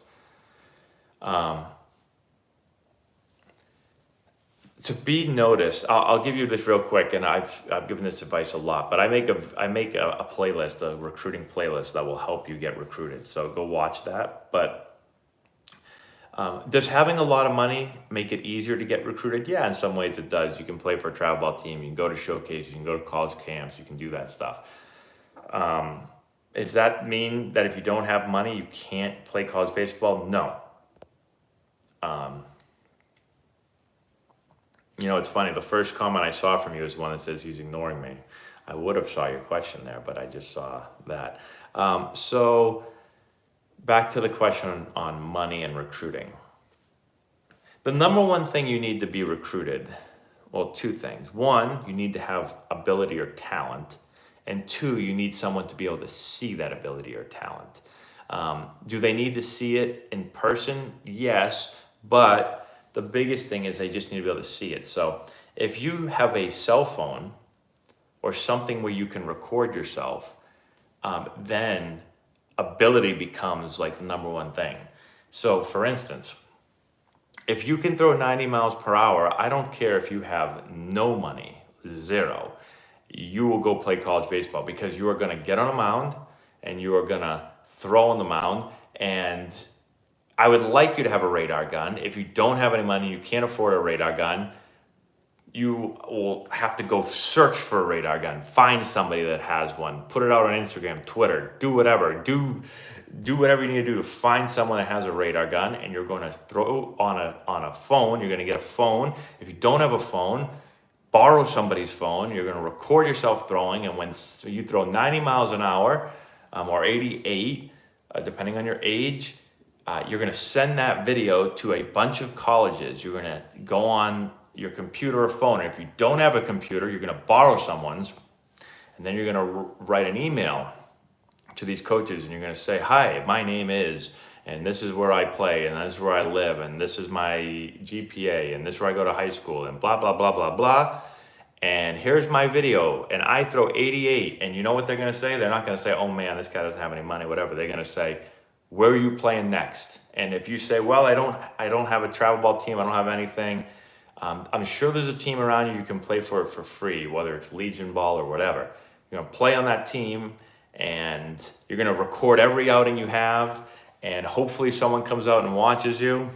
To be noticed, I'll give you this real quick, and I've given this advice a lot, but I make a playlist, a recruiting playlist that will help you get recruited. So go watch that. But does having a lot of money make it easier to get recruited? Yeah, in some ways it does. You can play for a travel ball team, you can go to showcases, you can go to college camps, you can do that stuff. Does that mean that if you don't have money, you can't play college baseball? No. It's funny. The first comment I saw from you is one that says he's ignoring me. I would have saw your question there, but I just saw that. So back to the question on money and recruiting. The number one thing you need to be recruited, Well, two things. One, you need to have ability or talent. And two, you need someone to be able to see that ability or talent. Do they need to see it in person? Yes, but the biggest thing is they just need to be able to see it. So if you have a cell phone or something where you can record yourself, then ability becomes like the number one thing. So for instance, if you can throw 90 miles per hour, I don't care if you have no money, zero, you will go play college baseball because you are going to get on a mound and you are going to throw on the mound. And I would like you to have a radar gun. If you don't have any money, you can't afford a radar gun, you will have to go search for a radar gun, find somebody that has one, put it out on Instagram, Twitter, do whatever, do whatever you need to do to find someone that has a radar gun, and you're going to throw on a phone. You're going to get a phone. If you don't have a phone, borrow somebody's phone. You're going to record yourself throwing, and when you throw 90 miles an hour or 88, depending on your age, you're going to send that video to a bunch of colleges. You're going to go on your computer or phone. And if you don't have a computer, you're going to borrow someone's, and then you're going to write an email to these coaches, and you're going to say, hi, my name is, and this is where I play, and this is where I live, and this is my GPA, and this is where I go to high school, and blah, blah, blah, blah, blah. And here's my video, and I throw 88. And you know what they're going to say? They're not going to say, oh man, this guy doesn't have any money, whatever. They're going to say, where are you playing next? And if you say, well, I don't have a travel ball team, I don't have anything, I'm sure there's a team around you can play for free, whether it's Legion Ball or whatever. You're going to play on that team, and you're going to record every outing you have, and hopefully someone comes out and watches you.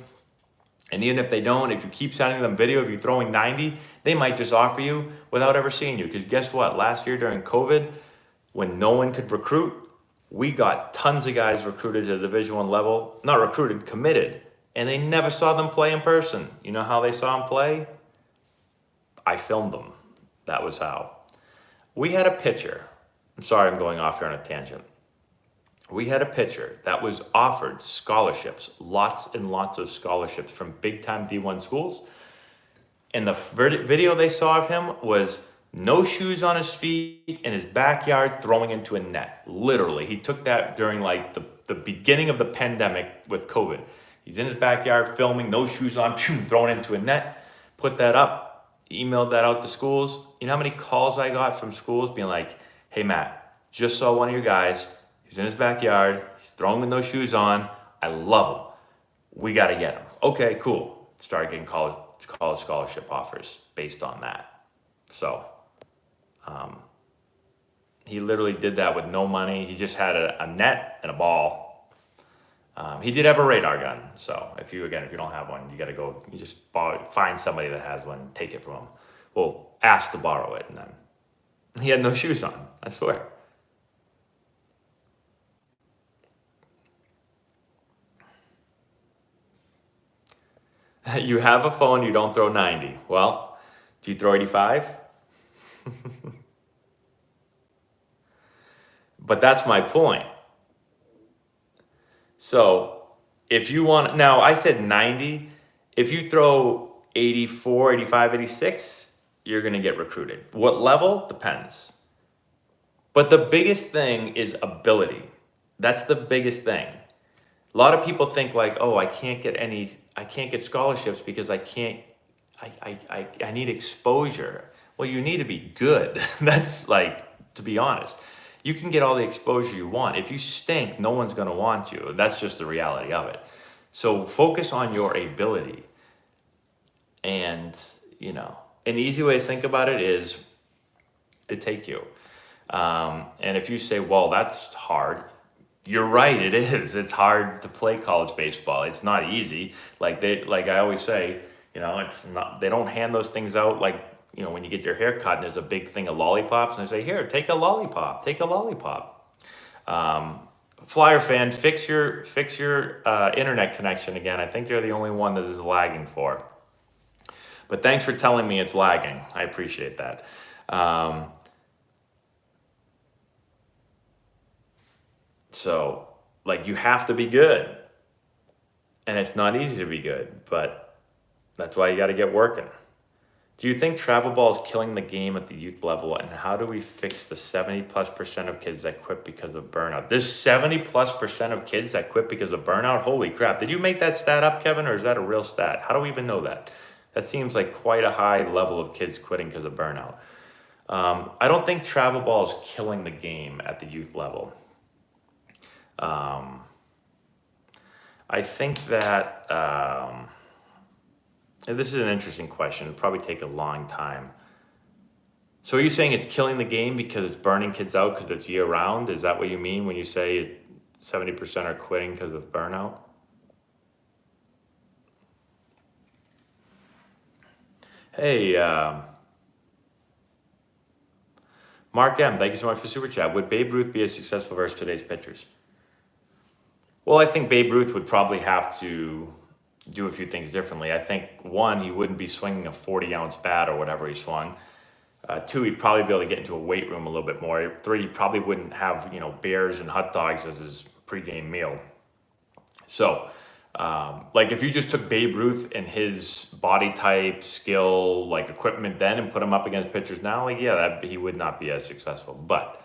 And even if they don't, if you keep sending them video of you throwing 90, they might just offer you without ever seeing you. Because guess what? Last year during COVID, when no one could recruit, we got tons of guys recruited to the Division I level, not recruited, committed. And they never saw them play in person. You know how they saw them play? I filmed them. That was how. We had a pitcher. I'm sorry, I'm going off here on a tangent. We had a pitcher that was offered scholarships, lots and lots of scholarships from big time D1 schools. And the video they saw of him was no shoes on his feet in his backyard throwing into a net. Literally, he took that during like the beginning of the pandemic with COVID. He's in his backyard filming, no shoes on, throwing into a net, put that up, emailed that out to schools. You know how many calls I got from schools being like, hey Matt, just saw one of your guys, he's in his backyard, he's throwing with no shoes on, I love him. We got to get him. Okay, cool. Started getting college scholarship offers based on that. So he literally did that with no money. He just had a net and a ball. He did have a radar gun. So if you don't have one, you got to go, you just find somebody that has one, take it from him. Well, ask to borrow it. And then he had no shoes on, I swear. You have a phone, you don't throw 90. Well, do you throw 85? But that's my point. So if you want, now I said 90, if you throw 84, 85, 86, you're going to get recruited. What level? Depends. But the biggest thing is ability. That's the biggest thing. A lot of people think like, oh, I can't get scholarships because I need exposure. Well, you need to be good. That's like, to be honest, you can get all the exposure you want. If you stink, no one's going to want you. That's just the reality of it. So focus on your ability. And, an easy way to think about it is to take you. And if you say, well, that's hard. You're right, it is. It's hard to play college baseball. It's not easy. Like I always say, it's not, they don't hand those things out like, when you get your hair cut and there's a big thing of lollipops and they say, here, take a lollipop. Flyer fan, fix your internet connection again. I think you're the only one that is lagging for. But thanks for telling me it's lagging. I appreciate that. So, you have to be good. And it's not easy to be good, but that's why you got to get working. Do you think travel ball is killing the game at the youth level, and how do we fix the 70+% of kids that quit because of burnout? There's 70+% of kids that quit because of burnout? Holy crap. Did you make that stat up, Kevin, or is that a real stat? How do we even know that? That seems like quite a high level of kids quitting because of burnout. I don't think travel ball is killing the game at the youth level. I think that this is an interesting question. It'll probably take a long time. So are you saying it's killing the game because it's burning kids out because it's year round? Is that what you mean when you say 70% are quitting because of burnout? Hey, Mark M, thank you so much for Super Chat. Would Babe Ruth be as successful versus today's pitchers? Well, I think Babe Ruth would probably have to do a few things differently. I think, one, he wouldn't be swinging a 40-ounce bat or whatever he swung. Two, he'd probably be able to get into a weight room a little bit more. Three, he probably wouldn't have, beers and hot dogs as his pregame meal. So, like if you just took Babe Ruth and his body type, skill, like equipment then and put him up against pitchers now, like, yeah, he would not be as successful. But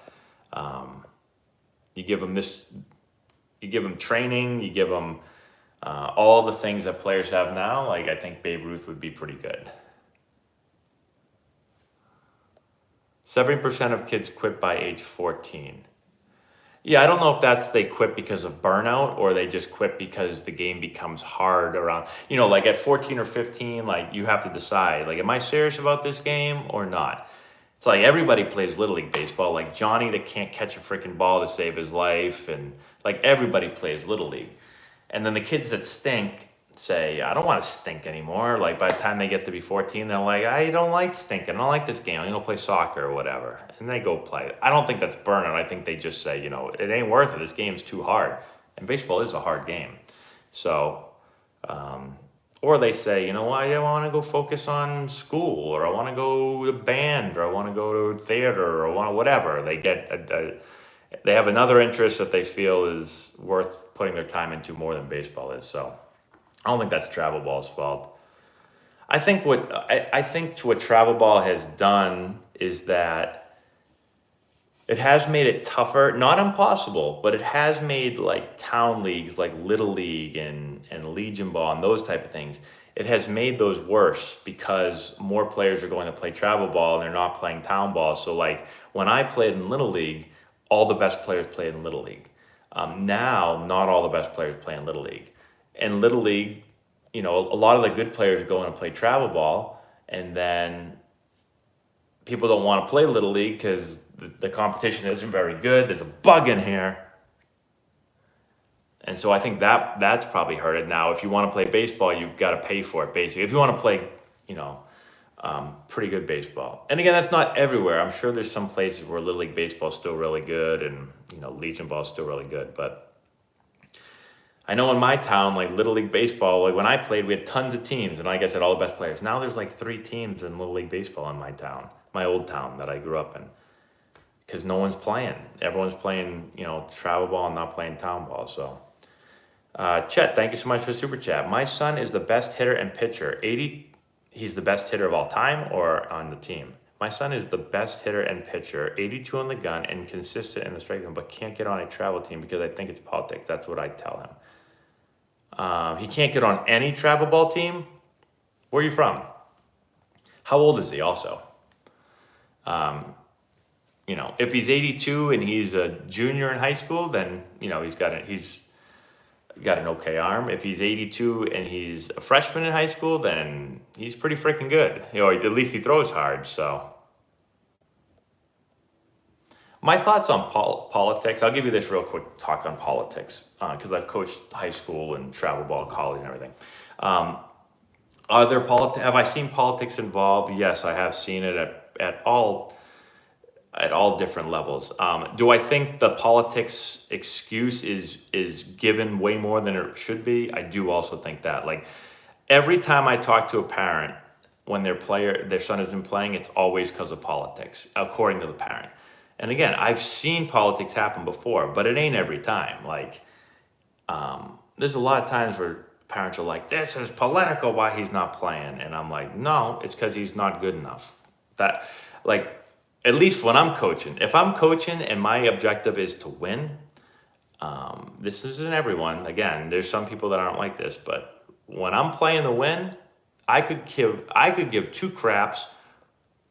you give him training, you give him all the things that players have now, like I think Babe Ruth would be pretty good. 70% of kids quit by age 14. Yeah, I don't know if they quit because of burnout or they just quit because the game becomes hard around, like at 14 or 15, like you have to decide, like, am I serious about this game or not? It's like everybody plays Little League baseball, like Johnny that can't catch a freaking ball to save his life, and like everybody plays Little League. And then the kids that stink say, I don't want to stink anymore. Like by the time they get to be 14, they're like, I don't like stinking. I don't like this game. I'm going to play soccer or whatever. And they go play it. I don't think that's burnout. I think they just say, it ain't worth it. This game's too hard. And baseball is a hard game. So, or they say, I want to go focus on school, or I want to go to band, or I want to go to theater, or whatever. They get, they have another interest that they feel is worth putting their time into more than baseball is. So I don't think that's travel ball's fault. I think what travel ball has done is that it has made it tougher, not impossible, but it has made like town leagues, like Little League and Legion Ball and those type of things. It has made those worse because more players are going to play travel ball and they're not playing town ball. So like when I played in Little League, all the best players played in Little League. Now, not all the best players play in Little League. And Little League, a lot of the good players go in and play travel ball, and then people don't want to play Little League because the competition isn't very good. There's a bug in here. And so I think that's probably hurt it. Now, if you want to play baseball, you've got to pay for it, basically. If you want to play, pretty good baseball. And again, that's not everywhere. I'm sure there's some places where Little League baseball is still really good and, Legion ball is still really good. But I know in my town, like Little League baseball, like when I played, we had tons of teams. And like I said, all the best players. Now there's like 3 teams in Little League baseball in my town, my old town that I grew up in. Because no one's playing. Everyone's playing, travel ball and not playing town ball. So, Chet, thank you so much for the super chat. My son is the best hitter and pitcher. He's the best hitter of all time or on the team? My son is the best hitter and pitcher, 82 on the gun and consistent in the strike zone, but can't get on a travel team because I think it's politics. That's what I tell him. He can't get on any travel ball team? Where are you from? How old is he also? If he's 82 and he's a junior in high school, then, he's got an okay arm. If he's 82 and he's a freshman in high school, then he's pretty freaking good. At least he throws hard, so. My thoughts on politics, I'll give you this real quick talk on politics, because I've coached high school and travel ball, college and everything. Have I seen politics involved? Yes, I have seen it at all different levels. Do I think the politics excuse is given way more than it should be? I do also think that. Like every time I talk to a parent when their son isn't playing, it's always because of politics, according to the parent. And again, I've seen politics happen before, but it ain't every time. Like there's a lot of times where parents are like, this is political why he's not playing. And I'm like, no, it's because he's not good enough. That, like, at least when I'm coaching, if I'm coaching and my objective is to win, this isn't everyone. Again, there's some people that aren't like this, but when I'm playing to win, I could give two craps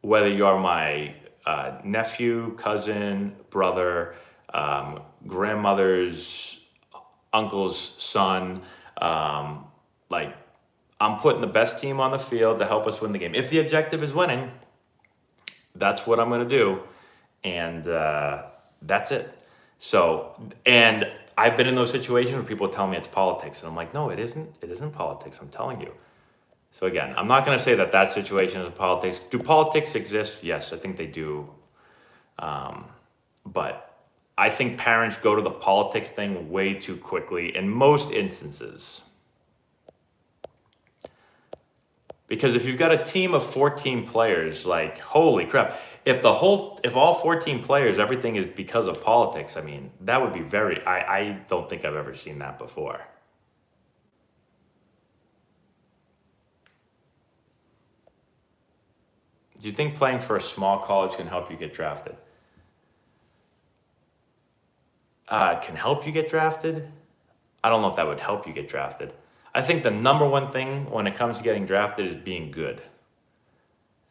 whether you're my nephew, cousin, brother, grandmother's uncle's son. Like, I'm putting the best team on the field to help us win the game. If the objective is winning, that's what I'm going to do. And that's it. So, and I've been in those situations where people tell me it's politics. And I'm like, no, it isn't. It isn't politics. I'm telling you. So again, I'm not going to say that that situation is politics. Do politics exist? Yes, I think they do. But I think parents go to the politics thing way too quickly in most instances. Because if you've got a team of 14 players, like, holy crap, if all 14 players, everything is because of politics, I mean, that would be I don't think I've ever seen that before. Do you think playing for a small college can help you get drafted? Can help you get drafted? I don't know if that would help you get drafted. I think the number one thing when it comes to getting drafted is being good.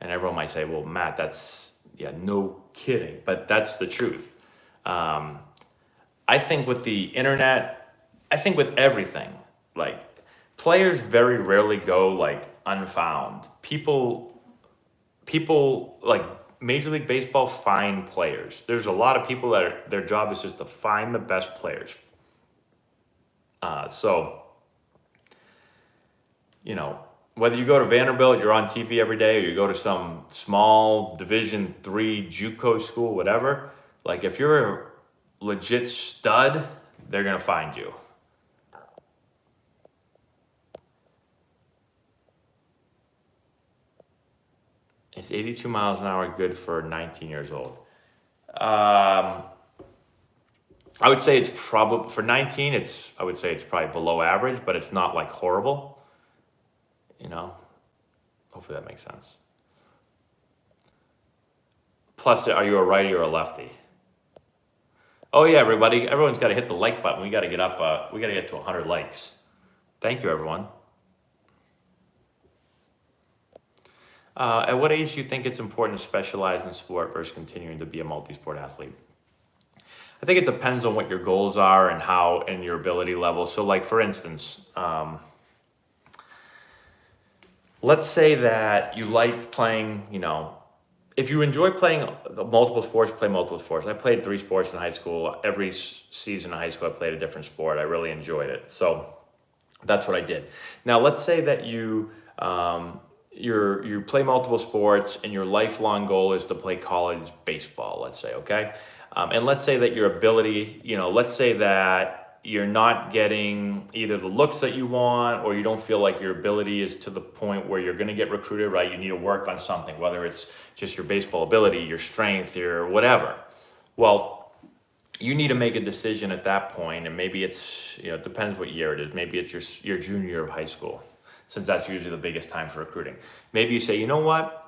And everyone might say, well, Matt, that's, yeah, no kidding. But that's the truth. I think with the internet, I think with everything, like, players very rarely go, like, unfound. People like Major League Baseball find players. There's a lot of people that their job is just to find the best players. So, you know, whether you go to Vanderbilt, you're on TV every day, or you go to some small Division III JUCO school, whatever, like, if you're a legit stud, they're going to find you. Is 82 miles an hour good for 19 years old? I would say it's probably, for 19, I would say it's probably below average, but it's not, like, horrible. You know, hopefully that makes sense. Plus, are you a righty or a lefty? Oh yeah, everybody, everyone's got to hit the like button. We got to get up, we got to get to 100 likes. Thank you, everyone. At what age do you think it's important to specialize in sport versus continuing to be a multi-sport athlete? I think it depends on what your goals are and your ability level. So, like, for instance, let's say that you liked playing, you know, if you enjoy playing multiple sports, play multiple sports. I played 3 sports in high school. Every season in high school, I played a different sport. I really enjoyed it. So that's what I did. Now, let's say that you play multiple sports and your lifelong goal is to play college baseball, let's say, okay? And let's say that your ability, you know, let's say that you're not getting either the looks that you want, or you don't feel like your ability is to the point where you're going to get recruited, right? You need to work on something, whether it's just your baseball ability, your strength, your whatever. Well, you need to make a decision at that point, and maybe it's, you know, it depends what year it is. Maybe it's your junior year of high school, since that's usually the biggest time for recruiting. Maybe you say, you know what?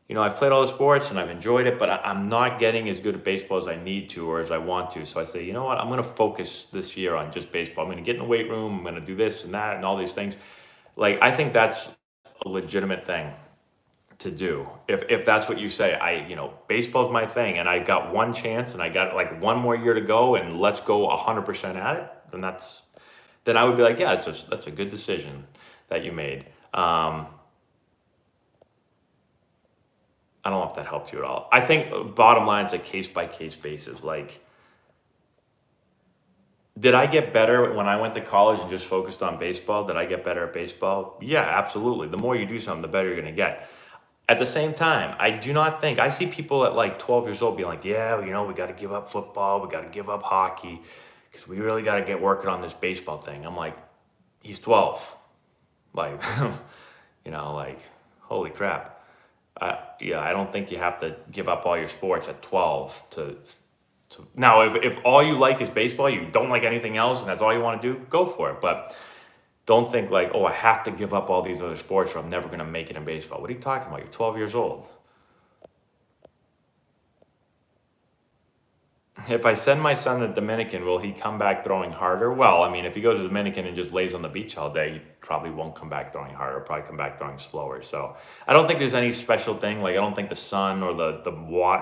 You know, I've played all the sports and I've enjoyed it, but I'm not getting as good at baseball as I need to or as I want to. So I say, you know what? I'm going to focus this year on just baseball. I'm going to get in the weight room. I'm going to do this and that and all these things. Like, I think that's a legitimate thing to do. If that's what you say, baseball's my thing and I got one chance and I got like one more year to go and let's go 100% at it, then I would be like, yeah, that's a good decision that you made. I don't know if that helped you at all. I think bottom line, it's a case-by-case basis. Like, did I get better when I went to college and just focused on baseball? Did I get better at baseball? Yeah, absolutely. The more you do something, the better you're going to get. At the same time, I see people at like 12 years old being like, yeah, you know, we got to give up football. We got to give up hockey because we really got to get working on this baseball thing. I'm like, he's 12. Like, you know, like, holy crap. I don't think you have to give up all your sports at 12 to now, if all you like is baseball, you don't like anything else, and that's all you want to do, go for it. But Don't think like, oh, I have to give up all these other sports or I'm never going to make it in baseball. What are you talking about? You're 12 years old. If I send my son to Dominican, will he come back throwing harder? Well, I mean, if he goes to Dominican and just lays on the beach all day, he probably won't come back throwing harder. He'll probably come back throwing slower. So I don't think there's any special thing. Like, I don't think the sun or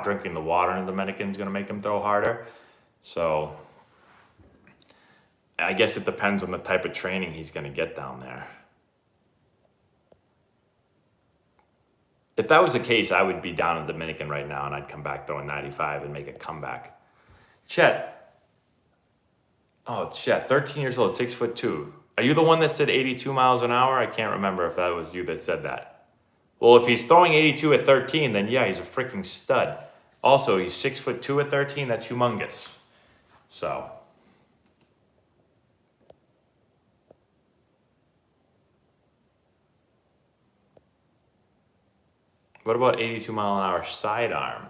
drinking the water in the Dominican is going to make him throw harder. So I guess it depends on the type of training he's going to get down there. If that was the case, I would be down in Dominican right now and I'd come back throwing 95 and make a comeback. Chet. Oh, Chet, 13 years old, 6'2". Are you the one that said 82 miles an hour? I can't remember if that was you that said that. Well, if he's throwing 82 at 13, then yeah, he's a freaking stud. Also, he's 6'2" at 13. That's humongous. So. What about 82 mile an hour sidearm?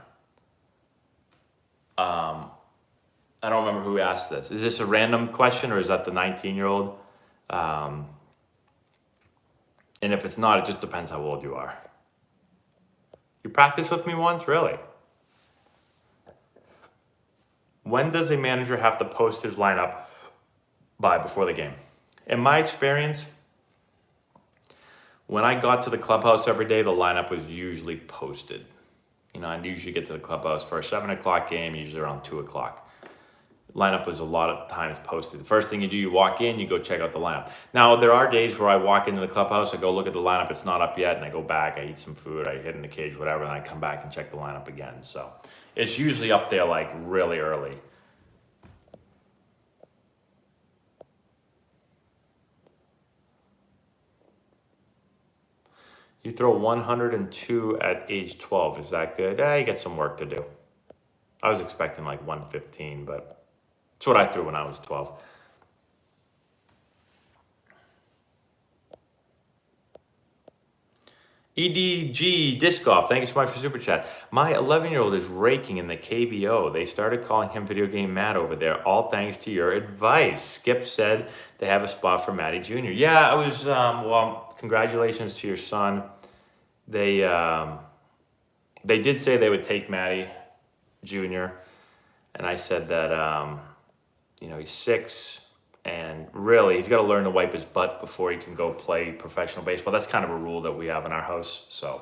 I don't remember who asked this. Is this a random question or is that the 19-year-old? And if it's not, it just depends how old you are. You practiced with me once, really? When does a manager have to post his lineup by before the game? In my experience, when I got to the clubhouse every day, the lineup was usually posted. You know, I'd usually get to the clubhouse for a 7 o'clock game, usually around 2 o'clock. Lineup was a lot of times posted. The first thing you do, you walk in, you go check out the lineup. Now, there are days where I walk into the clubhouse, I go look at the lineup, it's not up yet, and I go back, I eat some food, I hit in the cage, whatever, and I come back and check the lineup again. So it's usually up there like really early. You throw 102 at age 12. Is that good? You got some work to do. I was expecting like 115, but it's what I threw when I was 12. EDG Disc Golf, thank you so much for Super Chat. My 11-year-old is raking in the KBO. They started calling him Video Game Matt over there, all thanks to your advice. Skip said they have a spot for Matty Jr. Yeah, I was, well, congratulations to your son. They did say they would take Matty Jr., and I said that, you know, he's 6, and really, he's got to learn to wipe his butt before he can go play professional baseball. That's kind of a rule that we have in our house. So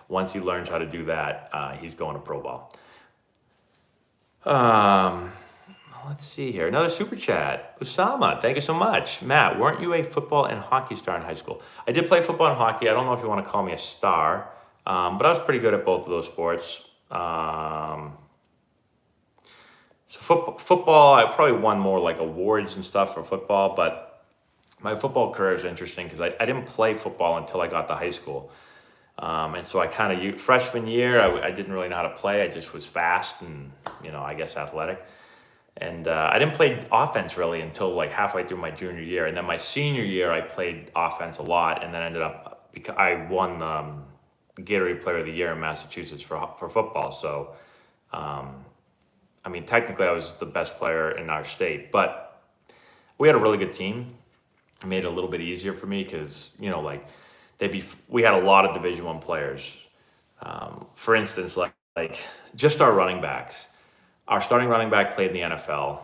once he learns how to do that, he's going to pro ball. Let's see here. Another super chat. Usama, thank you so much. Matt, weren't you a football and hockey star in high school? I did play football and hockey. I don't know if you want to call me a star, but I was pretty good at both of those sports. So football, I probably won more like awards and stuff for football, but my football career is interesting because I didn't play football until I got to high school. And so I kind of, freshman year, I didn't really know how to play. I just was fast and, you know, I guess athletic. And I didn't play offense really until like halfway through my junior year. And then my senior year, I played offense a lot and then ended up, because I won Gatorade Player of the Year in Massachusetts for football. So, I mean, technically I was the best player in our state, but we had a really good team. It made it a little bit easier for me because, you know, like we had a lot of Division I players. For instance, like just our running backs. Our starting running back played in the NFL.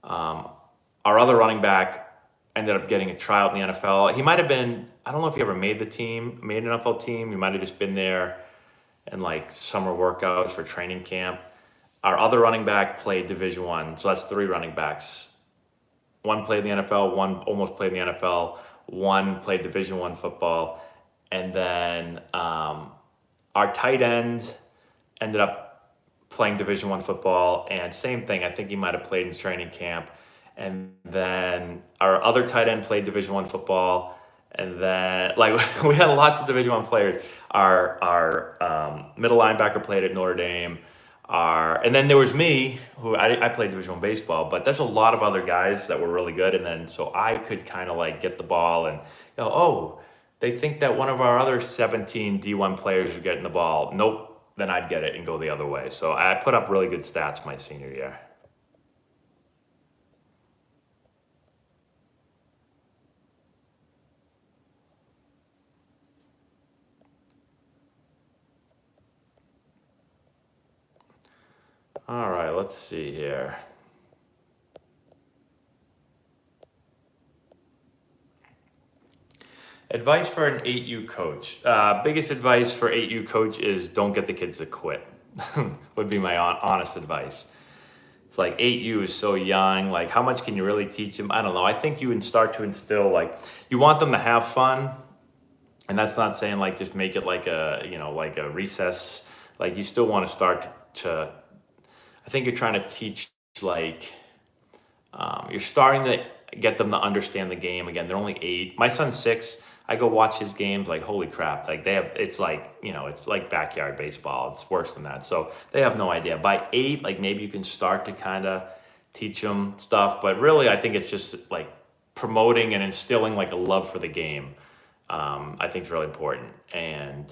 Our other running back ended up getting a tryout in the NFL. He might have been, I don't know if he ever made an NFL team. He might have just been there in like summer workouts for training camp. Our other running back played Division I, so that's 3 running backs. One played in the NFL, one almost played in the NFL, one played Division I football, and then our tight end ended up playing Division I football, and same thing, I think he might have played in training camp. And then our other tight end played Division I football, and then like we had lots of Division I players. Our middle linebacker played at Notre Dame. And then there was me, who I played Division I baseball, but there's a lot of other guys that were really good. And then so I could kind of like get the ball and, you know, oh, they think that one of our other 17 D1 players is getting the ball. Nope. Then I'd get it and go the other way. So I put up really good stats my senior year. All right, let's see here. Advice for an 8U coach. Biggest advice for 8U coach is don't get the kids to quit. Would be my honest advice. It's like 8U is so young. Like, how much can you really teach them? I don't know. I think you would start to instill, like, you want them to have fun. And that's not saying like just make it like a, like a recess. Like, you still want to start to, I think you're trying to teach, like, you're starting to get them to understand the game again. They're only 8. My son's 6. I go watch his games, like, holy crap. Like, it's like, it's like backyard baseball. It's worse than that. So they have no idea. By 8, like, maybe you can start to kind of teach them stuff. But really, I think it's just like promoting and instilling like a love for the game. I think is really important. And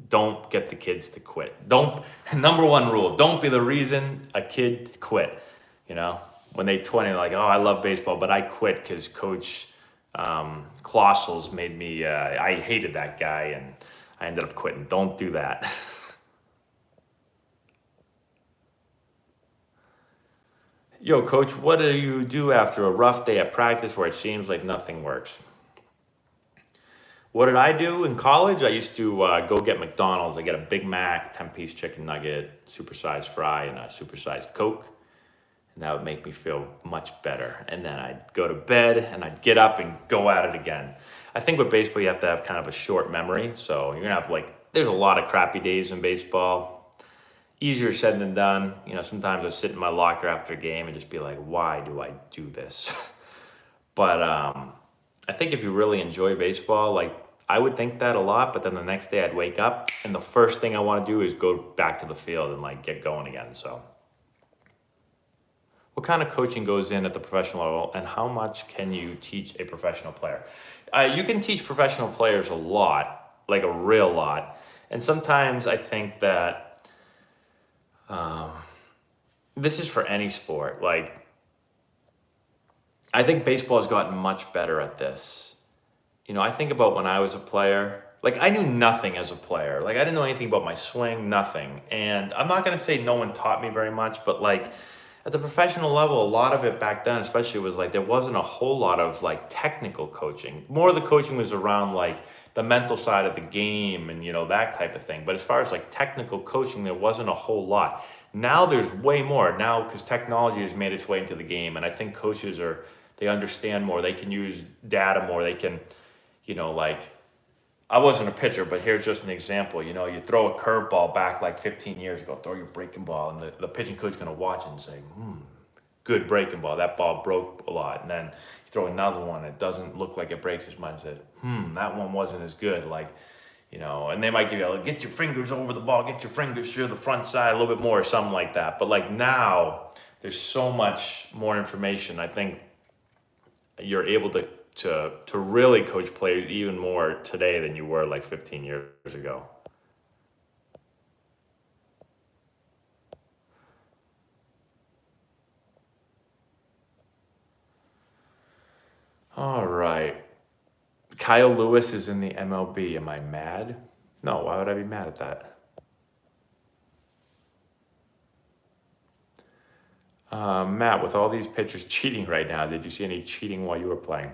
don't get the kids to quit. Number one rule, don't be the reason a kid quit, when they 20, like, oh, I love baseball, but I quit because Coach Colossals made me, I hated that guy and I ended up quitting. Don't do that. Yo, Coach, what do you do after a rough day at practice where it seems like nothing works? What did I do in college? I used to go get McDonald's. I get a Big Mac, 10-piece chicken nugget, supersized fry, and a supersized Coke. And that would make me feel much better. And then I'd go to bed and I'd get up and go at it again. I think with baseball, you have to have kind of a short memory. So you're gonna have there's a lot of crappy days in baseball. Easier said than done. Sometimes I sit in my locker after a game and just be like, why do I do this? But I think if you really enjoy baseball, I would think that a lot, but then the next day I'd wake up and the first thing I want to do is go back to the field and get going again. So what kind of coaching goes in at the professional level, and how much can you teach a professional player? You can teach professional players a lot, like a real lot. And sometimes I think that this is for any sport. I think baseball has gotten much better at this. I think about when I was a player, I knew nothing as a player. I didn't know anything about my swing, nothing. And I'm not going to say no one taught me very much, but at the professional level, a lot of it back then, especially, was there wasn't a whole lot of technical coaching. More of the coaching was around the mental side of the game and, that type of thing. But as far as technical coaching, there wasn't a whole lot. Now there's way more now because technology has made its way into the game. And I think coaches they understand more. They can use data more. They can, I wasn't a pitcher, but here's just an example. You throw a curveball back 15 years ago, throw your breaking ball, and the pitching coach is going to watch it and say, good breaking ball. That ball broke a lot. And then you throw another one, it doesn't look like it breaks as much. Says, that one wasn't as good. And they might give you, get your fingers over the ball, get your fingers through the front side a little bit more or something like that. But now, there's so much more information. I think you're able to really coach players even more today than you were 15 years ago. All right. Kyle Lewis is in the MLB. Am I mad? No, why would I be mad at that? Matt, with all these pitchers cheating right now, did you see any cheating while you were playing?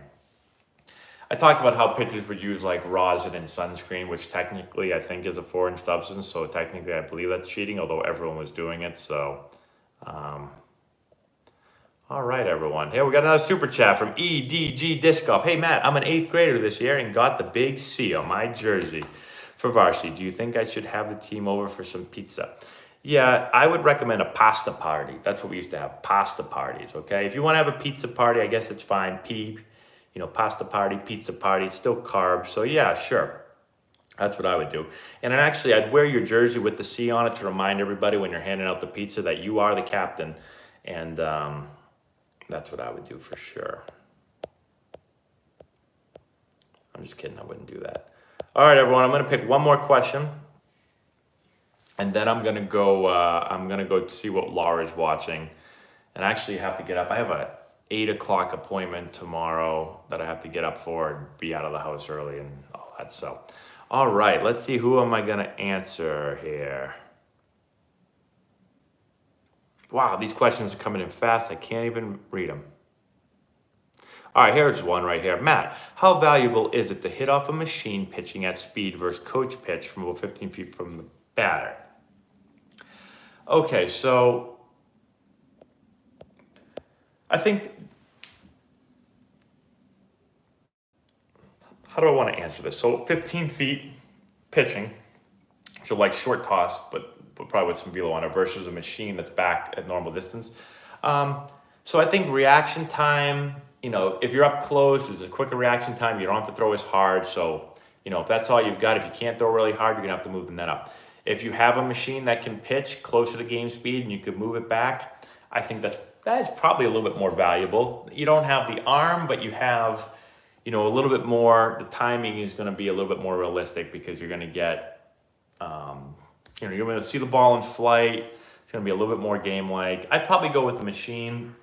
I talked about how pitchers would use rosin and sunscreen, which technically I think is a foreign substance. So technically I believe that's cheating, although everyone was doing it. So, all right, everyone. Here we got another super chat from EDG Disc Golf. Hey, Matt, I'm an 8th grader this year and got the big C on my jersey for varsity. Do you think I should have the team over for some pizza? Yeah, I would recommend a pasta party. That's what we used to have, pasta parties, okay? If you want to have a pizza party, I guess it's fine. Pasta party, pizza party, it's still carbs. So yeah, sure. That's what I would do. And then actually, I'd wear your jersey with the C on it to remind everybody when you're handing out the pizza that you are the captain. And that's what I would do for sure. I'm just kidding, I wouldn't do that. All right, everyone, I'm gonna pick one more question. And then I'm gonna go see what Laura's watching. And I actually have to get up. I have a 8 o'clock appointment tomorrow that I have to get up for and be out of the house early and all that. So, all right, let's see, who am I gonna answer here? Wow, these questions are coming in fast. I can't even read them. All right, here's one right here. Matt, how valuable is it to hit off a machine pitching at speed versus coach pitch from about 15 feet from the batter? Okay, so I think, how do I want to answer this? So 15 feet pitching, so like short toss, but probably with some velo on it versus a machine that's back at normal distance. So I think reaction time, if you're up close, there's a quicker reaction time. You don't have to throw as hard. So, if that's all you've got, if you can't throw really hard, you're gonna have to move the net up. If you have a machine that can pitch closer to game speed and you could move it back, I think that's probably a little bit more valuable. You don't have the arm, but you have, a little bit more. The timing is going to be a little bit more realistic because you're going to get, you're going to see the ball in flight. It's going to be a little bit more game-like. I'd probably go with the machine.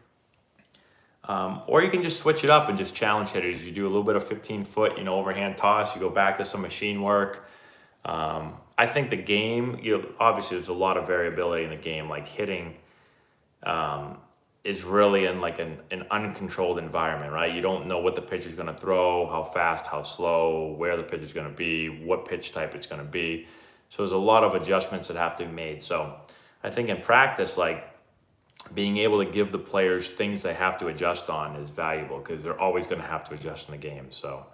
Or you can just switch it up and just challenge hitters. You do a little bit of 15-foot, overhand toss. You go back to some machine work. I think the game, obviously there's a lot of variability in the game. Like hitting is really in like an uncontrolled environment, right? You don't know what the pitcher's going to throw, how fast, how slow, where the pitcher's going to be, what pitch type it's going to be. So there's a lot of adjustments that have to be made. So I think in practice, like being able to give the players things they have to adjust on is valuable because they're always going to have to adjust in the game. So,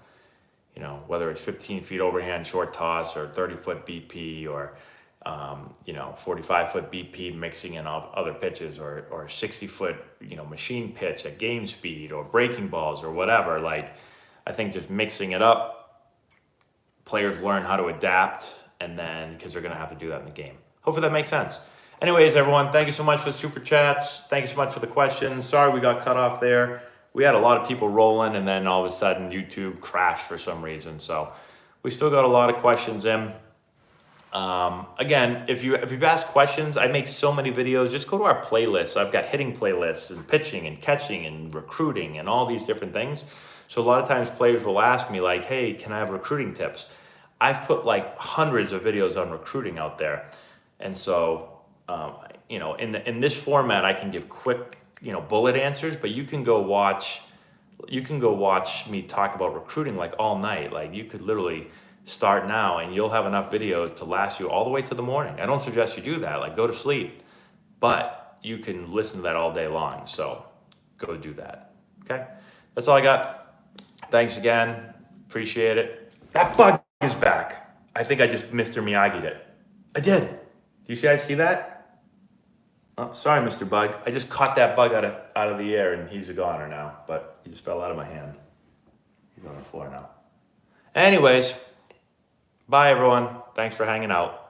whether it's 15 feet overhand short toss or 30-foot BP or 45-foot BP mixing in other pitches or 60-foot, machine pitch at game speed or breaking balls or whatever. Like, I think just mixing it up, players learn how to adapt, and then because they're going to have to do that in the game. Hopefully that makes sense. Anyways, everyone, thank you so much for the super chats. Thank you so much for the questions. Sorry we got cut off there. We had a lot of people rolling, and then all of a sudden YouTube crashed for some reason. So we still got a lot of questions in. Again, if you've asked questions, I make so many videos. Just go to our playlists. I've got hitting playlists and pitching and catching and recruiting and all these different things. So a lot of times players will ask me like, hey, can I have recruiting tips? I've put like hundreds of videos on recruiting out there. And so, in this format, I can give quick, bullet answers, but you can go watch me talk about recruiting like all night. Like you could literally start now and you'll have enough videos to last you all the way to the morning. I don't suggest you do that, like go to sleep, but you can listen to that all day long. So go do that. Okay. That's all I got. Thanks again. Appreciate it. That bug is back. I think I just Mr. Miyagi'd it. I did. Do you see I see that? Oh, sorry, Mr. Bug. I just caught that bug out of the air and he's a goner now, but he just fell out of my hand. He's on the floor now. Anyways, bye everyone. Thanks for hanging out.